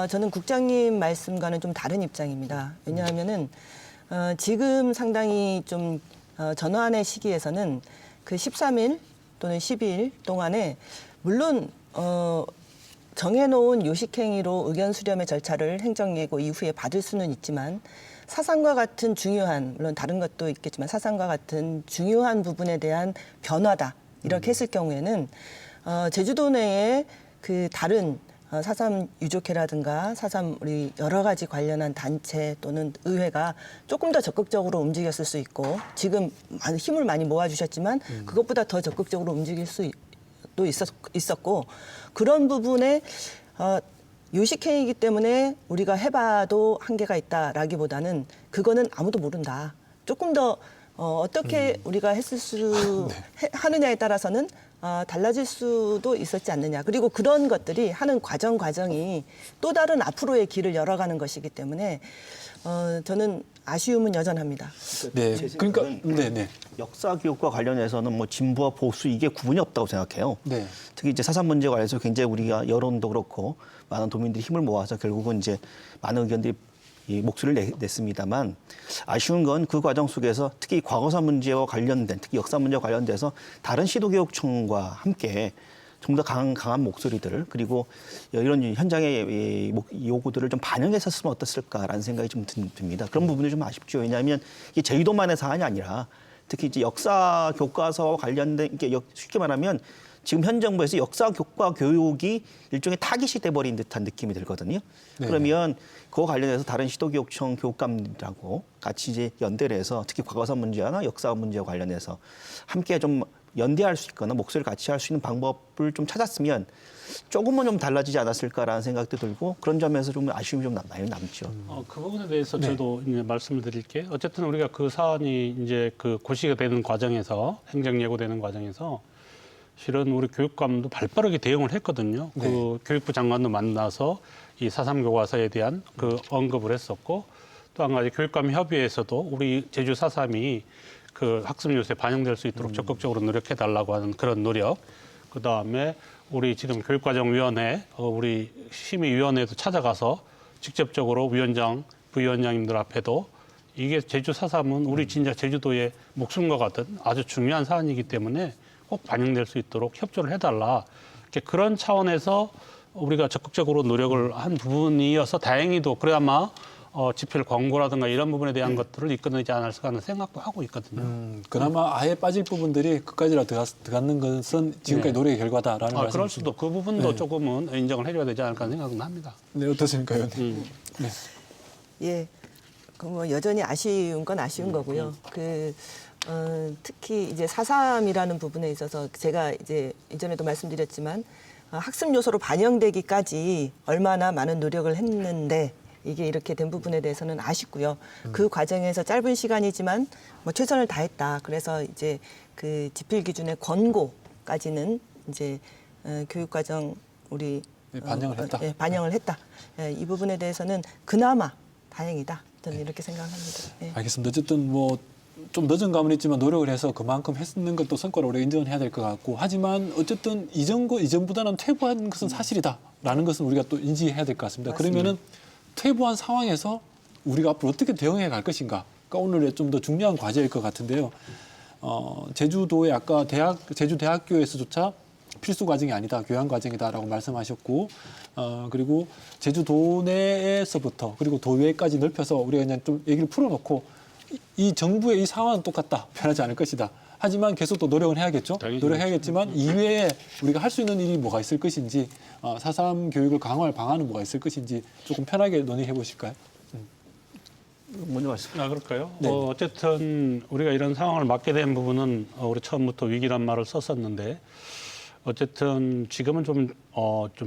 저는 국장님 말씀과는 좀 다른 입장입니다. 왜냐하면은 지금 상당히 좀 전환의 시기에서는 그 13일 또는 12일 동안에 물론 정해놓은 요식행위로 의견 수렴의 절차를 행정예고 이후에 받을 수는 있지만 사상과 같은 중요한, 물론 다른 것도 있겠지만 사상과 같은 중요한 부분에 대한 변화다. 이렇게 했을 경우에는 제주도 내에 그 다른 4.3 유족회라든가 4.3 우리 여러 가지 관련한 단체 또는 의회가 조금 더 적극적으로 움직였을 수 있고 지금 힘을 많이 모아주셨지만 그것보다 더 적극적으로 움직일 수도 있었고 그런 부분에 요식행위이기 때문에 우리가 해봐도 한계가 있다라기보다는 그거는 아무도 모른다. 조금 더 어떻게 우리가 하느냐에 따라서는 달라질 수도 있었지 않느냐. 그리고 그런 것들이 하는 과정이 또 다른 앞으로의 길을 열어가는 것이기 때문에 저는 아쉬움은 여전합니다. 네. 그러니까 네. 역사 교육과 관련해서는 뭐 진보와 보수 이게 구분이 없다고 생각해요. 네. 특히 이제 사삼 문제 관련해서 굉장히 우리가 여론도 그렇고 많은 도민들이 힘을 모아서 결국은 이제 많은 의견들이 이 목소리를 냈습니다만 아쉬운 건 그 과정 속에서 특히 과거사 문제와 관련된 특히 역사 문제와 관련돼서 다른 시도교육청과 함께 좀 더 강한 목소리들 그리고 이런 현장의 요구들을 좀 반영했었으면 어땠을까라는 생각이 좀 듭니다. 그런 부분이 좀 아쉽죠. 왜냐하면 이게 제주도만의 사안이 아니라 특히 이제 역사 교과서와 관련된 이게 쉽게 말하면 지금 현 정부에서 역사 교과 교육이 일종의 타깃이 돼버린 듯한 느낌이 들거든요. 네. 그러면 그와 관련해서 다른 시도교육청 교육감들하고 같이 이제 연대를 해서 특히 과거사 문제나 역사 문제와 관련해서 함께 좀 연대할 수 있거나 목소리를 같이 할 수 있는 방법을 좀 찾았으면 조금은 좀 달라지지 않았을까라는 생각도 들고 그런 점에서 좀 아쉬움이 좀 많이 남죠. 그 부분에 대해서 저도 이제 말씀을 드릴게. 어쨌든 우리가 그 사안이 이제 그 고시가 되는 과정에서 행정예고되는 과정에서 실은 우리 교육감도 발빠르게 대응을 했거든요. 네. 그 교육부 장관도 만나서 이 4.3 교과서에 대한 그 언급을 했었고 또 한 가지 교육감 협의회에서도 우리 제주 4.3이 그 학습 요소에 반영될 수 있도록 적극적으로 노력해 달라고 하는 그런 노력. 그 다음에 우리 지금 교육과정위원회, 우리 심의위원회도 찾아가서 직접적으로 위원장, 부위원장님들 앞에도 이게 제주 4.3은 우리 진짜 제주도의 목숨과 같은 아주 중요한 사안이기 때문에 꼭 반영될 수 있도록 협조를 해달라. 이렇게 그런 차원에서 우리가 적극적으로 노력을 한 부분이어서 다행히도 그래야마 집필 광고라든가 이런 부분에 대한 것들을 이끌어내지 않았을까 하는 생각도 하고 있거든요. 그나마 아예 빠질 부분들이 끝까지라도 들어가는 것은 지금까지 노력의 결과다라는 말씀이십니다. 그럴 수도 그 부분도 조금은 인정을 해줘야 되지 않을까 하는 생각은 합니다. 네, 어떻습니까, 의원님? 네. 예, 뭐 여전히 아쉬운 건 아쉬운 거고요. 특히 이제 4.3이라는 부분에 있어서 제가 이제 이전에도 말씀드렸지만 학습 요소로 반영되기까지 얼마나 많은 노력을 했는데 이게 이렇게 된 부분에 대해서는 아쉽고요. 그 과정에서 짧은 시간이지만 뭐 최선을 다했다. 그래서 이제 그 집필 기준의 권고까지는 이제 교육과정 우리 반영을 했다. 반영을 했다. 이 부분에 대해서는 그나마 다행이다. 저는 이렇게 생각합니다. 예. 알겠습니다. 어쨌든 뭐 좀 늦은 감은 있지만 노력을 해서 그만큼 했는 것도 성과를 우리가 인정을 해야 될 것 같고 하지만 어쨌든 이전보다는 퇴보한 것은 사실이다라는 것은 우리가 또 인지해야 될 것 같습니다. 그러면은 퇴보한 상황에서 우리가 앞으로 어떻게 대응해 갈 것인가가 오늘의 좀 더 중요한 과제일 것 같은데요. 제주도의 아까 제주대학교에서조차 필수 과정이 아니다, 교양 과정이다라고 말씀하셨고, 그리고 제주도 내에서부터 그리고 도외까지 넓혀서 우리가 그냥 좀 얘기를 풀어놓고 이 정부의 이 상황은 똑같다, 변하지 않을 것이다. 하지만 계속 또 노력을 해야겠죠. 당연히 노력해야겠지만 이외에 우리가 할 수 있는 일이 뭐가 있을 것인지, 4.3 교육을 강화할 방안은 뭐가 있을 것인지 조금 편하게 논의해 보실까요? 먼저 말씀. 그럴까요? 네. 어쨌든 우리가 이런 상황을 맞게 된 부분은 우리 처음부터 위기란 말을 썼었는데 어쨌든 지금은 좀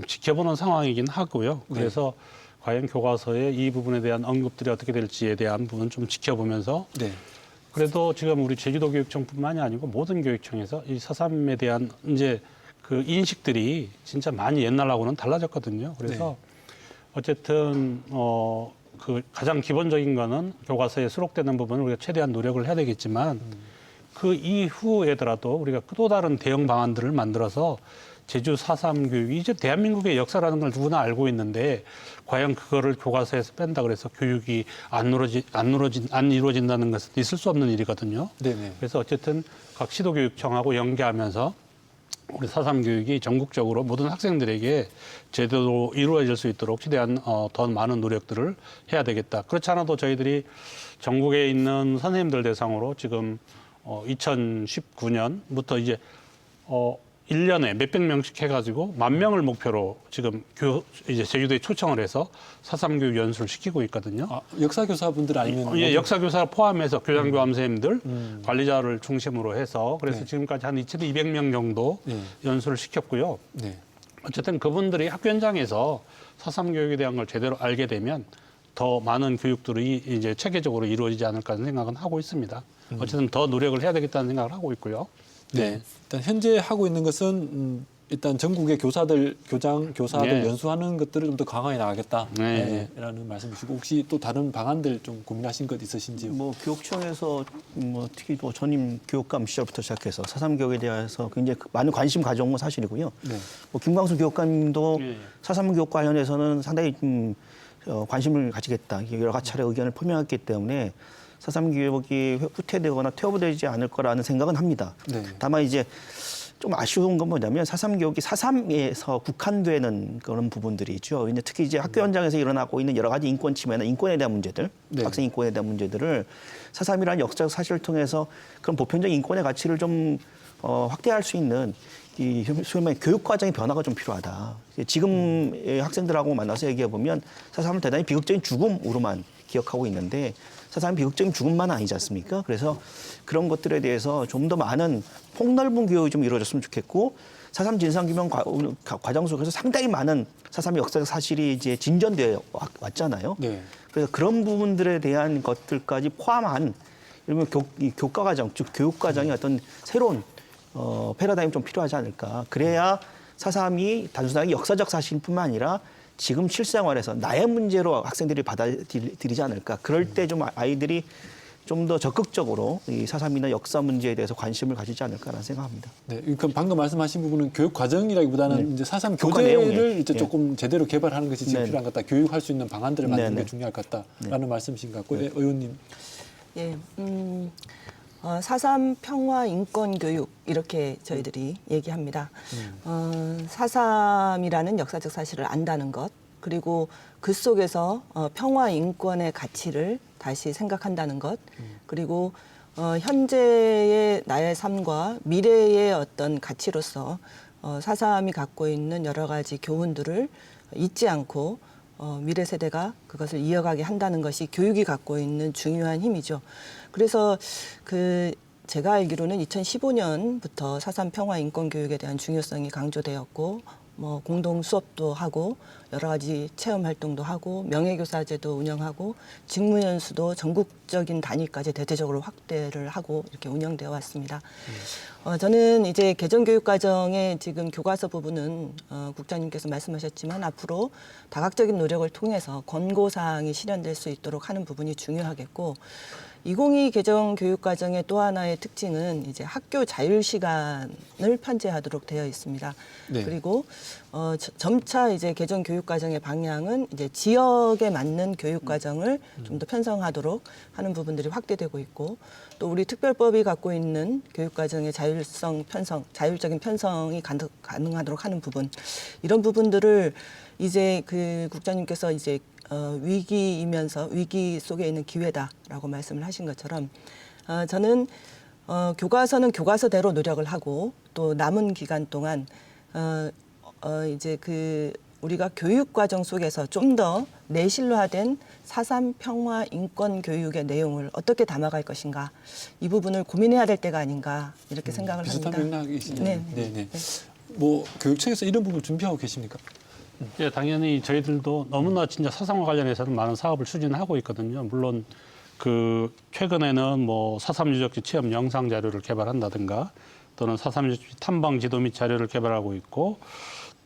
지켜보는 상황이긴 하고요. 그래서 과연 교과서에 이 부분에 대한 언급들이 어떻게 될지에 대한 부분 좀 지켜보면서 네. 그래도 지금 우리 제주도 교육청뿐만이 아니고 모든 교육청에서 이 4.3에 대한 이제 그 인식들이 진짜 많이 옛날하고는 달라졌거든요. 그래서 어쨌든 그 가장 기본적인 거는 교과서에 수록되는 부분을 우리가 최대한 노력을 해야 되겠지만 그 이후에더라도 우리가 또 다른 대응 방안들을 만들어서 제주 4.3 교육이 이제 대한민국의 역사라는 걸 누구나 알고 있는데 과연 그거를 교과서에서 뺀다 그래서 교육이 안 이루어진다는 것은 있을 수 없는 일이거든요. 네네. 그래서 어쨌든 각 시도교육청하고 연계하면서 우리 4.3 교육이 전국적으로 모든 학생들에게 제대로 이루어질 수 있도록 최대한 더 많은 노력들을 해야 되겠다. 그렇지 않아도 저희들이 전국에 있는 선생님들 대상으로 지금 2019년부터 이제 1년에 몇백 명씩 해가지고 10,000명을 목표로 지금 이제 제주도에 초청을 해서 4.3 교육 연수를 시키고 있거든요. 역사 교사분들 아니면 예, 역사 교사를 포함해서 교장교감 선생님들, 관리자를 중심으로 해서 그래서 네. 지금까지 한 2,200명 정도 네. 연수를 시켰고요. 네. 어쨌든 그분들이 학교 현장에서 4.3 교육에 대한 걸 제대로 알게 되면 더 많은 교육들이 이제 체계적으로 이루어지지 않을까 하는 생각은 하고 있습니다. 어쨌든 더 노력을 해야 되겠다는 생각을 하고 있고요. 네. 일단 현재 하고 있는 것은 일단 전국의 교사들, 교사들 네. 연수하는 것들을 좀 더 강화해 나가겠다라는 네. 말씀이시고 혹시 또 다른 방안들 좀 고민하신 것 있으신지요? 뭐 교육청에서 특히 또 전임 교육감 시절부터 시작해서 4.3 교육에 대해서 굉장히 많은 관심 가져온 건 사실이고요. 네. 김광수 교육감님도 네. 4.3 교육 관련해서는 상당히 관심을 가지겠다. 여러 차례 의견을 표명했기 때문에 4.3 교육이 후퇴되거나 퇴보되지 않을 거라는 생각은 합니다. 네. 다만 이제 좀 아쉬운 건 뭐냐면 4.3 교육이 4.3에서 국한되는 그런 부분들이 있죠. 근데 특히 이제 학교 현장에서 일어나고 있는 여러 가지 인권 침해나 인권에 대한 문제들, 네. 학생 인권에 대한 문제들을 4.3이라는 역사적 사실을 통해서 그런 보편적 인권의 가치를 좀 확대할 수 있는 이 소위 말해 교육 과정의 변화가 좀 필요하다. 지금 학생들하고 만나서 얘기해 보면 4.3을 대단히 비극적인 죽음으로만 기억하고 있는데 4.3은 비극적인 죽음만 아니지 않습니까? 그래서 그런 것들에 대해서 좀 더 많은 폭넓은 교육이 좀 이루어졌으면 좋겠고 4.3 진상규명 과정 속에서 상당히 많은 4.3의 역사적 사실이 이제 진전되어 왔잖아요. 네. 그래서 그런 부분들에 대한 것들까지 포함한 이러면 교과 과정, 즉 교육 과정의 어떤 새로운 패러다임이 좀 필요하지 않을까. 그래야 4.3이 단순하게 역사적 사실뿐만 아니라 지금 실생활에서 나의 문제로 학생들이 받아들이지 않을까. 그럴 때 좀 아이들이 좀 더 적극적으로 이 4.3이나 역사 문제에 대해서 관심을 가지지 않을까라는 생각합니다. 네. 그럼 방금 말씀하신 부분은 교육 과정이라기보다는 이제 4.3 교과 교재를 내용이에요. 이제 예. 조금 제대로 개발하는 것이 지금 네. 필요한 것 같다. 교육할 수 있는 방안들을 만드는 네. 게 중요할 것 같다라는 말씀이신 것 같고, 예, 의원님. 예, 4.3 평화 인권 교육 이렇게 저희들이 얘기합니다. 4.3이라는 역사적 사실을 안다는 것, 그리고 그 속에서 평화 인권의 가치를 다시 생각한다는 것, 그리고 현재의 나의 삶과 미래의 어떤 가치로서 4.3이 갖고 있는 여러 가지 교훈들을 잊지 않고 미래 세대가 그것을 이어가게 한다는 것이 교육이 갖고 있는 중요한 힘이죠. 그래서 제가 알기로는 2015년부터 4.3 평화 인권 교육에 대한 중요성이 강조되었고, 뭐 공동 수업도 하고 여러 가지 체험 활동도 하고 명예교사제도 운영하고 직무연수도 전국적인 단위까지 대대적으로 확대를 하고 이렇게 운영되어 왔습니다. 저는 이제 개정교육과정의 지금 교과서 부분은 국장님께서 말씀하셨지만 앞으로 다각적인 노력을 통해서 권고사항이 실현될 수 있도록 하는 부분이 중요하겠고, 2022 개정 교육과정의 또 하나의 특징은 이제 학교 자율 시간을 편제하도록 되어 있습니다. 네. 그리고 점차 이제 개정 교육과정의 방향은 이제 지역에 맞는 교육과정을 좀 더 편성하도록 하는 부분들이 확대되고 있고, 또 우리 특별법이 갖고 있는 교육과정의 자율적인 편성이 가능하도록 하는 부분, 이런 부분들을 이제 그 국장님께서 이제 위기이면서 위기 속에 있는 기회다라고 말씀을 하신 것처럼, 저는 교과서는 교과서대로 노력을 하고, 또 남은 기간 동안 이제 그 우리가 교육 과정 속에서 좀 더 내실화된 4.3 평화 인권 교육의 내용을 어떻게 담아갈 것인가, 이 부분을 고민해야 될 때가 아닌가 이렇게 생각을 비슷한 합니다. 맥락이시죠. 네. 네. 뭐 교육청에서 이런 부분 준비하고 계십니까? 예, 당연히 저희들도 너무나 진짜 사상과 관련해서는 많은 사업을 추진하고 있거든요. 물론 그 최근에는 뭐 4.3 유적지 체험 영상 자료를 개발한다든가, 또는 4.3 유적지 탐방 지도 및 자료를 개발하고 있고,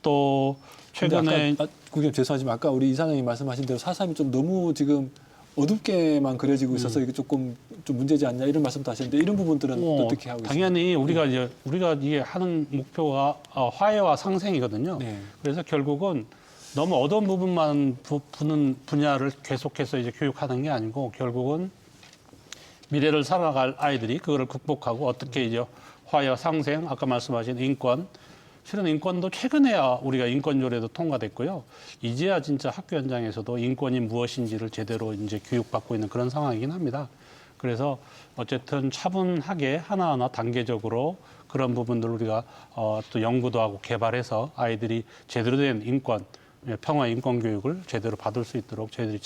또 최근에 국장님 죄송하지만 아까 우리 이사장님 말씀하신 대로 4.3이 좀 너무 지금 어둡게만 그려지고 있어서 이게 조금 좀 문제지 않냐 이런 말씀도 하셨는데, 이런 부분들은 어떻게 하고 있습니까? 당연히 우리가 이게 하는 목표가 화해와 상생이거든요. 네. 그래서 결국은 너무 어두운 부분만 부는 분야를 계속해서 이제 교육하는 게 아니고, 결국은 미래를 살아갈 아이들이 그거를 극복하고 어떻게 이제 화해와 상생, 아까 말씀하신 인권, 실은 인권도 최근에야 우리가 인권조례도 통과됐고요. 이제야 진짜 학교 현장에서도 인권이 무엇인지를 제대로 이제 교육받고 있는 그런 상황이긴 합니다. 그래서 어쨌든 차분하게 하나하나 단계적으로 그런 부분들을 우리가 또 연구도 하고 개발해서 아이들이 제대로 된 인권, 평화 인권 교육을 제대로 받을 수 있도록 저희들이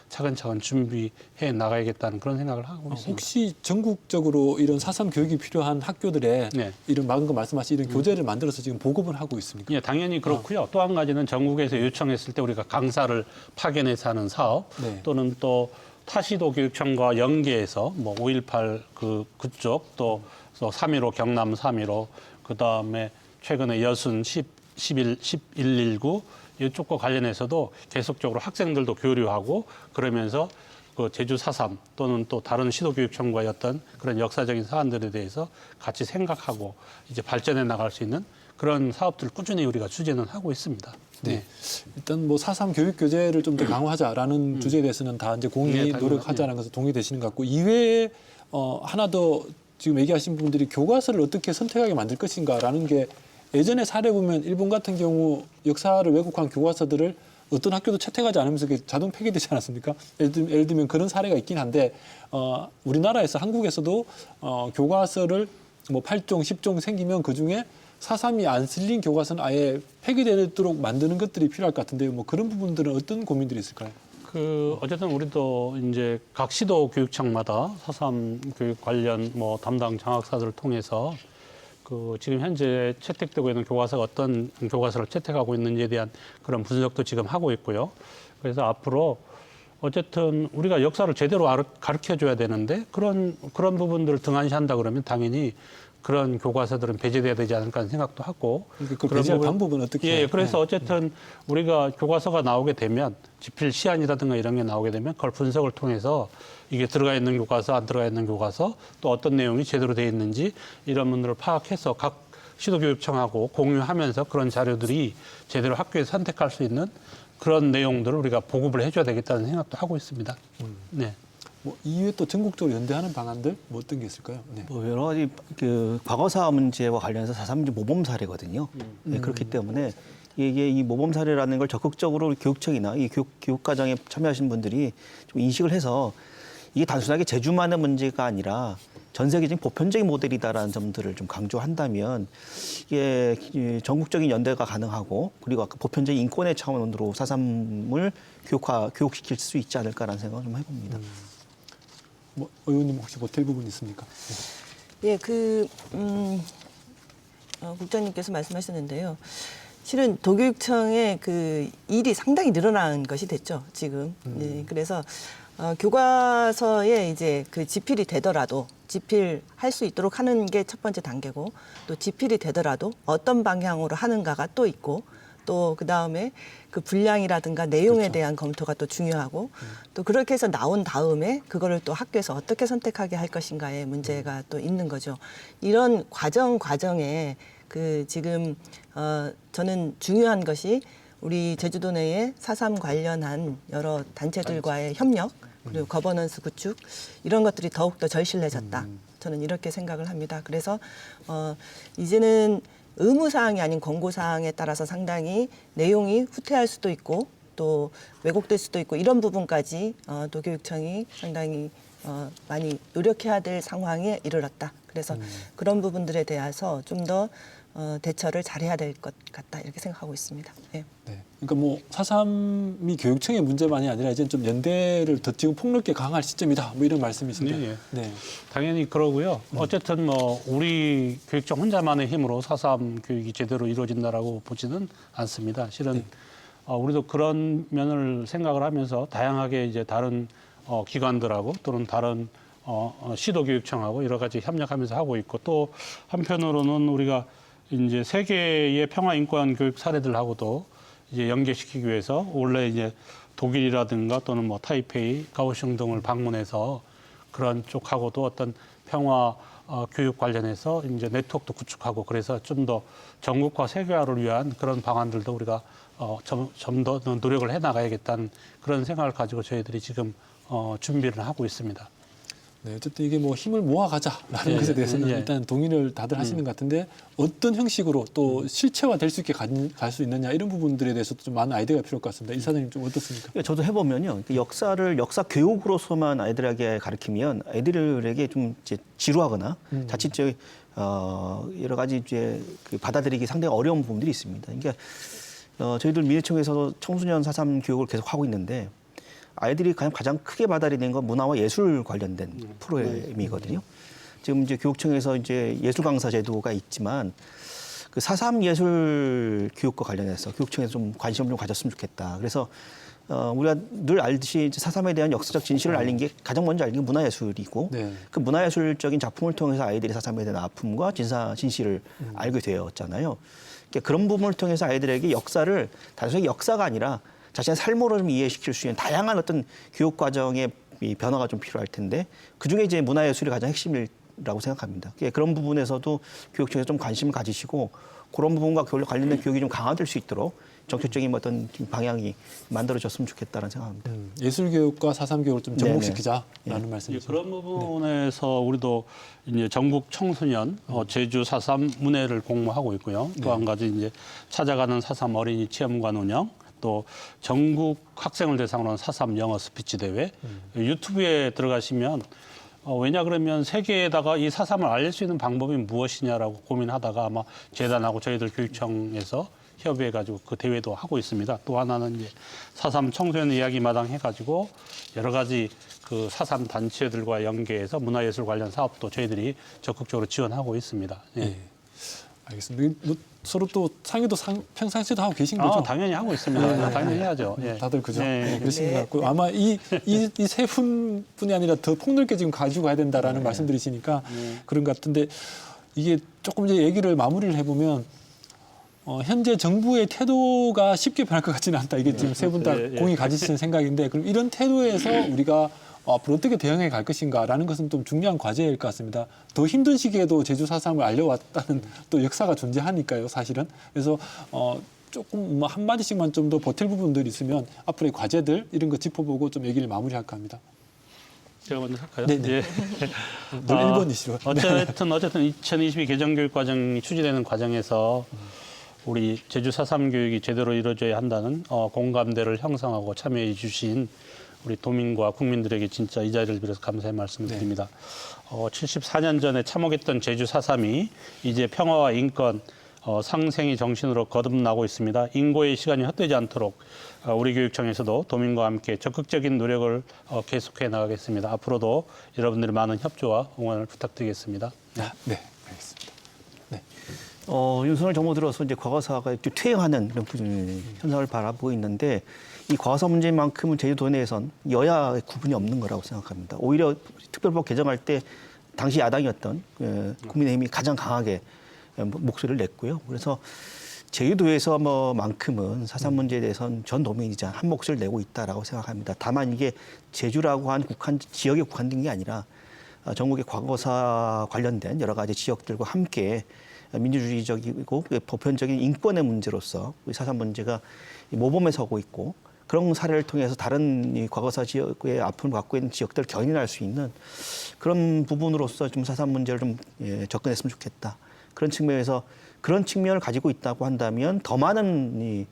차근차근 준비해 나가야겠다는 그런 생각을 하고 있습니다. 혹시 전국적으로 이런 4.3 교육이 필요한 학교들에 네. 이런 방금 말씀하신 이런 교재를 만들어서 지금 보급을 하고 있습니까? 예, 당연히 그렇고요. 또 한 가지는 전국에서 요청했을 때 우리가 강사를 파견해서 하는 사업, 네. 또는 또 타시도 교육청과 연계해서 뭐 5.18 그쪽, 또 3.15 경남 3.15, 그다음에 최근에 여순 1119 이쪽과 관련해서도 계속적으로 학생들도 교류하고, 그러면서 그 제주 4.3 또는 또 다른 시도교육청과의 어떤 그런 역사적인 사안들에 대해서 같이 생각하고 이제 발전해 나갈 수 있는 그런 사업들을 꾸준히 우리가 추진은 하고 있습니다. 네. 일단 뭐 4.3 교육 교재를 좀 더 강화하자라는 주제에 대해서는 다 이제 공히 네, 노력하자는 것을 동의되시는 것 같고, 이외에 하나 더 지금 얘기하신 분들이 교과서를 어떻게 선택하게 만들 것인가라는 게, 예전에 사례 보면 일본 같은 경우 역사를 왜곡한 교과서들을 어떤 학교도 채택하지 않으면서 그게 자동 폐기되지 않았습니까? 예를 들면 그런 사례가 있긴 한데, 우리나라에서 한국에서도 교과서를 뭐 8종, 10종 생기면 그중에 4.3이 안 실린 교과서는 아예 폐기되도록 만드는 것들이 필요할 것 같은데요. 뭐 그런 부분들은 어떤 고민들이 있을까요? 어쨌든 우리도 이제 각 시도 교육청마다 4.3 교육 관련 뭐 담당 장학사들을 통해서 지금 현재 채택되고 있는 교과서가 어떤 교과서를 채택하고 있는지에 대한 그런 분석도 지금 하고 있고요. 그래서 앞으로 어쨌든 우리가 역사를 제대로 가르쳐 줘야 되는데, 그런 부분들을 등한시한다 그러면 당연히 그런 교과서들은 배제돼야 되지 않을까 하는 생각도 하고. 그 배제할 방법은 어떻게? 예, 그래서 어쨌든 우리가 교과서가 나오게 되면 집필 시안이라든가 이런 게 나오게 되면 그걸 분석을 통해서 이게 들어가 있는 교과서, 안 들어가 있는 교과서, 또 어떤 내용이 제대로 되어 있는지 이런 분들을 파악해서 각 시도교육청하고 공유하면서 그런 자료들이 제대로 학교에서 선택할 수 있는 그런 내용들을 우리가 보급을 해줘야 되겠다는 생각도 하고 있습니다. 네. 뭐 이외에 또 전국적으로 연대하는 방안들 뭐 어떤 게 있을까요? 네. 뭐 여러 가지 과거사 문제와 관련해서 4.3 모범 사례거든요. 네, 그렇기 때문에 이게 이 모범 사례라는 걸 적극적으로 우리 교육청이나 이 교육 과정에 참여하신 분들이 좀 인식을 해서, 이게 단순하게 제주만의 문제가 아니라 전 세계적인 보편적인 모델이다라는 점들을 좀 강조한다면 이게 전국적인 연대가 가능하고, 그리고 아까 보편적인 인권의 차원으로 4.3을 교육시킬 수 있지 않을까라는 생각을 좀 해봅니다. 뭐 의원님 혹시 보탤 부분 있습니까? 예, 국장님께서 말씀하셨는데요. 실은 도교육청의 그 일이 상당히 늘어난 것이 됐죠, 지금. 네, 그래서 교과서에 이제 그 집필이 되더라도 집필할 수 있도록 하는 게 첫 번째 단계고, 또 집필이 되더라도 어떤 방향으로 하는가가 또 있고, 또 그다음에 그 분량이라든가 내용에 대한 검토가 또 중요하고 또 그렇게 해서 나온 다음에 그거를 또 학교에서 어떻게 선택하게 할 것인가의 문제가 또 있는 거죠. 이런 과정에 그 지금 저는 중요한 것이 우리 제주도 내에 4.3 관련한 여러 단체들과의 협력 그리고 거버넌스 구축 이런 것들이 더욱더 절실해졌다. 저는 이렇게 생각을 합니다. 그래서 이제는 의무사항이 아닌 권고사항에 따라서 상당히 내용이 후퇴할 수도 있고 또 왜곡될 수도 있고 이런 부분까지 도교육청이 상당히 많이 노력해야 될 상황에 이르렀다. 그래서 그런 부분들에 대해서 좀 더 대처를 잘해야 될 것 같다 이렇게 생각하고 있습니다. 네. 네. 그러니까 뭐 4.3이 교육청의 문제만이 아니라 이제 좀 연대를 더 지금 폭넓게 강화할 시점이다. 뭐 이런 말씀이신데. 네, 예. 네. 당연히 그러고요. 어쨌든 뭐 우리 교육청 혼자만의 힘으로 4.3 교육이 제대로 이루어진다라고 보지는 않습니다. 실은 우리도 그런 면을 생각을 하면서 다양하게 이제 다른 기관들하고 또는 다른 시도교육청하고 여러 가지 협력하면서 하고 있고 또 한편으로는 우리가 이제 세계의 평화 인권 교육 사례들하고도 이제 연계시키기 위해서 원래 이제 독일이라든가 또는 뭐 타이페이, 가오슝 등을 방문해서 그런 쪽하고도 어떤 평화 교육 관련해서 이제 네트워크도 구축하고 그래서 좀 더 전국화 세계화를 위한 그런 방안들도 우리가 좀 더 노력을 해 나가야겠다는 그런 생각을 가지고 저희들이 지금 준비를 하고 있습니다. 네, 어쨌든 이게 뭐 힘을 모아가자라는 예, 것에 대해서는 예. 일단 동의를 다들 하시는 것 같은데 어떤 형식으로 또 실체화될 수 있게 갈 수 있느냐 이런 부분들에 대해서도 좀 많은 아이디어가 필요할 것 같습니다. 이사장님 좀 어떻습니까? 그러니까 저도 해보면요. 역사를 역사 교육으로서만 아이들에게 가르치면 아이들에게 좀 이제 지루하거나 자칫 여러 가지 이제 그 받아들이기 상당히 어려운 부분들이 있습니다. 그러니까 저희들 민해청에서도 청소년 4.3 교육을 계속 하고 있는데 아이들이 가장 크게 받아들이는 건 문화와 예술 관련된 프로그램이거든요. 지금 이제 교육청에서 이제 예술 강사 제도가 있지만 그 4.3 예술 교육과 관련해서 교육청에서 좀 관심을 좀 가졌으면 좋겠다. 그래서 우리가 늘 알듯이 4.3에 대한 역사적 진실을 알린 게 가장 먼저 알린 게 문화예술이고 네. 그 문화예술적인 작품을 통해서 아이들이 4.3에 대한 아픔과 진실을 알게 되었잖아요. 그러니까 그런 부분을 통해서 아이들에게 역사를 단순히 역사가 아니라 자신의 삶으로 좀 이해시킬 수 있는 다양한 어떤 교육 과정의 이 변화가 좀 필요할 텐데 그중에 이제 문화예술이 가장 핵심이라고 생각합니다. 그런 부분에서도 교육청에서 좀 관심을 가지시고 그런 부분과 관련된 교육이 좀 강화될 수 있도록 정책적인 어떤 방향이 만들어졌으면 좋겠다는 생각합니다. 예술 교육과 4.3 교육을 좀 접목시키자라는 이제 말씀이죠. 그런 부분에서 우리도 이제 전국 청소년 제주 4.3 문해를 공모하고 있고요. 또 한 가지 이제 찾아가는 4.3 어린이 체험관 운영, 또 전국 학생을 대상으로 한 4.3 영어 스피치 대회. 유튜브에 들어가시면 왜냐 그러면 세계에다가 이 4.3을 알릴 수 있는 방법이 무엇이냐라고 고민하다가 아마 재단하고 저희들 교육청에서 협의해가지고 그 대회도 하고 있습니다. 또 하나는 이제 4.3 청소년 이야기 마당 해가지고 여러 가지 그 4.3 단체들과 연계해서 문화예술 관련 사업도 저희들이 적극적으로 지원하고 있습니다. 예. 네. 알겠습니다. 뭐 서로 또 상의도 평상시에도 하고 계신 거죠? 당연히 하고 있습니다. 당연히 해야죠. 예. 다들 그죠? 예. 네, 그러신 것 같고 아마 이 세 분뿐이 아니라 더 폭넓게 지금 가지고 가야 된다라는 말씀들이시니까 그런 것 같은데 이게 조금 이제 얘기를 마무리를 해보면 현재 정부의 태도가 쉽게 변할 것 같지는 않다. 이게 지금 세 분 다 공이 가지시는 생각인데 그럼 이런 태도에서 우리가 앞으로 어떻게 대응해 갈 것인가라는 것은 좀 중요한 과제일 것 같습니다. 더 힘든 시기에도 제주 4.3을 알려왔다는 또 역사가 존재하니까요, 사실은. 그래서 조금 뭐 한마디씩만 좀 더 버틸 부분들이 있으면 앞으로의 과제들 이런 거 짚어보고 좀 얘기를 마무리할까 합니다. 제가 먼저 할까요? 네네. 예. 늘 1번이시로. 어쨌든 2022 개정교육 과정이 추진되는 과정에서 우리 제주 4.3 교육이 제대로 이루어져야 한다는 공감대를 형성하고 참여해 주신 우리 도민과 국민들에게 진짜 이 자리를 빌어서 감사의 말씀을 드립니다. 74년 전에 참혹했던 제주 4.3이 이제 평화와 인권, 상생의 정신으로 거듭나고 있습니다. 인고의 시간이 헛되지 않도록 우리 교육청에서도 도민과 함께 적극적인 노력을 계속해 나가겠습니다. 앞으로도 여러분들의 많은 협조와 응원을 부탁드리겠습니다. 네, 알겠습니다. 네. 윤석열 정부 들어서 이제 과거사가 이렇게 퇴행하는 이런 현상을 바라보고 있는데 이 과거사 문제만큼은 제주도 내에선 여야의 구분이 없는 거라고 생각합니다. 오히려 특별법 개정할 때 당시 야당이었던 국민의힘이 가장 강하게 목소리를 냈고요. 그래서 제주도에서 뭐만큼은 4.3 문제에 대해서는 전 도민이 한 몫을 내고 있다라고 생각합니다. 다만 이게 제주라고 한 지역에 국한된 게 아니라 전국의 과거사 관련된 여러 가지 지역들과 함께 민주주의적이고 보편적인 인권의 문제로서 우리 4.3 문제가 모범에 서고 있고 그런 사례를 통해서 다른 이 과거사 지역의 아픔을 갖고 있는 지역들을 견인할 수 있는 그런 부분으로서 좀 4.3 문제를 좀 접근했으면 좋겠다. 그런 측면에서 그런 측면을 가지고 있다고 한다면 더 많은 이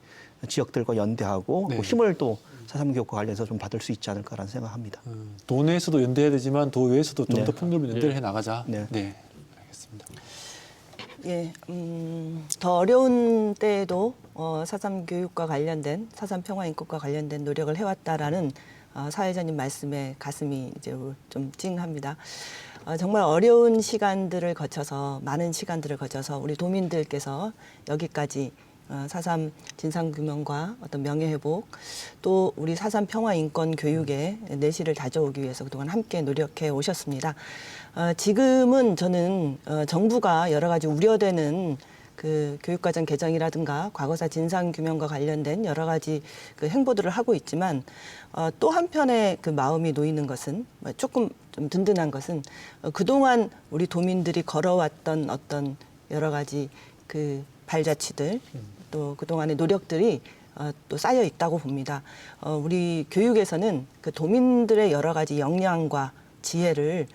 지역들과 연대하고 네. 힘을 또 4.3 교육과 관련해서 좀 받을 수 있지 않을까라는 생각합니다. 도 내에서도 연대해야 되지만 도 외에서도 좀 더 네. 폭넓은 연대를 해 나가자. 네. 네, 알겠습니다. 예, 더 어려운 때에도 4.3 교육과 관련된 4.3 평화 인권과 관련된 노력을 해왔다라는 사회자님 말씀에 가슴이 이제 좀 찡합니다. 정말 어려운 시간들을 거쳐서 많은 시간들을 거쳐서 우리 도민들께서 여기까지 4.3 진상규명과 어떤 명예회복 또 우리 4.3 평화 인권 교육의 내실을 다져오기 위해서 그동안 함께 노력해 오셨습니다. 지금은 저는 정부가 여러 가지 우려되는 그 교육과정 개정이라든가 과거사 진상규명과 관련된 여러 가지 그 행보들을 하고 있지만 또 한편에 그 마음이 놓이는 것은 조금 좀 든든한 것은 그동안 우리 도민들이 걸어왔던 어떤 여러 가지 그 발자취들 또 그동안의 노력들이 또 쌓여 있다고 봅니다. 우리 교육에서는 그 도민들의 여러 가지 역량과 지혜를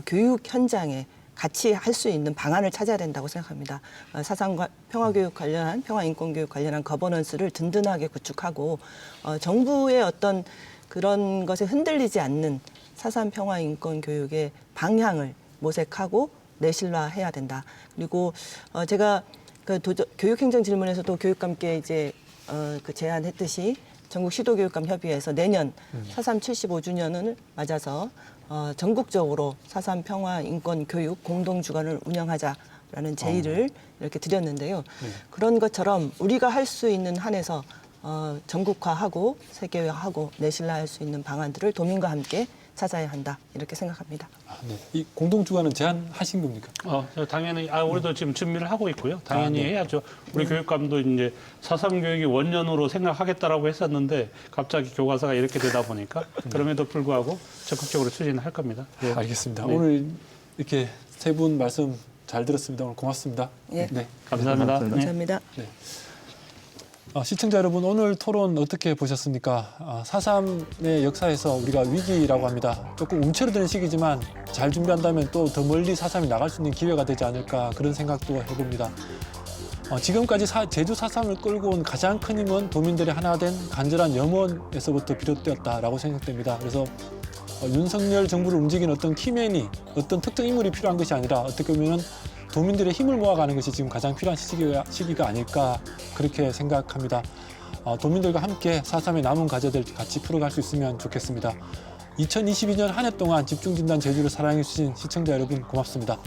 교육 현장에 같이 할 수 있는 방안을 찾아야 된다고 생각합니다. 4.3 평화교육 관련한 평화인권교육 관련한 거버넌스를 든든하게 구축하고 정부의 어떤 그런 것에 흔들리지 않는 4.3 평화인권교육의 방향을 모색하고 내실화해야 된다. 그리고 제가 그 교육행정 질문에서도 교육감께 이제 그 제안했듯이 전국 시도교육감 협의회에서 내년 4.3 75주년을 맞아서 전국적으로 4.3 평화 인권 교육 공동 주관을 운영하자라는 제의를 이렇게 드렸는데요. 그런 것처럼 우리가 할 수 있는 한에서 전국화하고 세계화하고 내실화할 수 있는 방안들을 도민과 함께 찾아야 한다 이렇게 생각합니다. 네. 이 공동 주관은 제안하신 겁니까? 당연히 우리도 지금 준비를 하고 있고요. 당연히 네. 해야죠. 우리 교육감도 이제 4.3 교육이 원년으로 생각하겠다라고 했었는데 갑자기 교과서가 이렇게 되다 보니까 그럼에도 불구하고 적극적으로 추진할 겁니다. 네. 알겠습니다. 네. 오늘 이렇게 세 분 말씀 잘 들었습니다. 오늘 고맙습니다. 예. 네. 감사합니다. 감사합니다. 시청자 여러분, 오늘 토론 어떻게 보셨습니까? 4.3의 역사에서 우리가 위기라고 합니다. 조금 움츠러드는 시기지만 잘 준비한다면 또 더 멀리 4.3이 나갈 수 있는 기회가 되지 않을까 그런 생각도 해봅니다. 지금까지 제주 4.3을 끌고 온 가장 큰 힘은 도민들이 하나 된 간절한 염원에서부터 비롯되었다라고 생각됩니다. 그래서 윤석열 정부를 움직이는 어떤 키맨이 어떤 특정 인물이 필요한 것이 아니라 어떻게 보면 도민들의 힘을 모아가는 것이 지금 가장 필요한 시기가 아닐까 그렇게 생각합니다. 도민들과 함께 4.3의 남은 과제들 같이 풀어갈 수 있으면 좋겠습니다. 2022년 한 해 동안 집중진단 제주를 사랑해 주신 시청자 여러분 고맙습니다.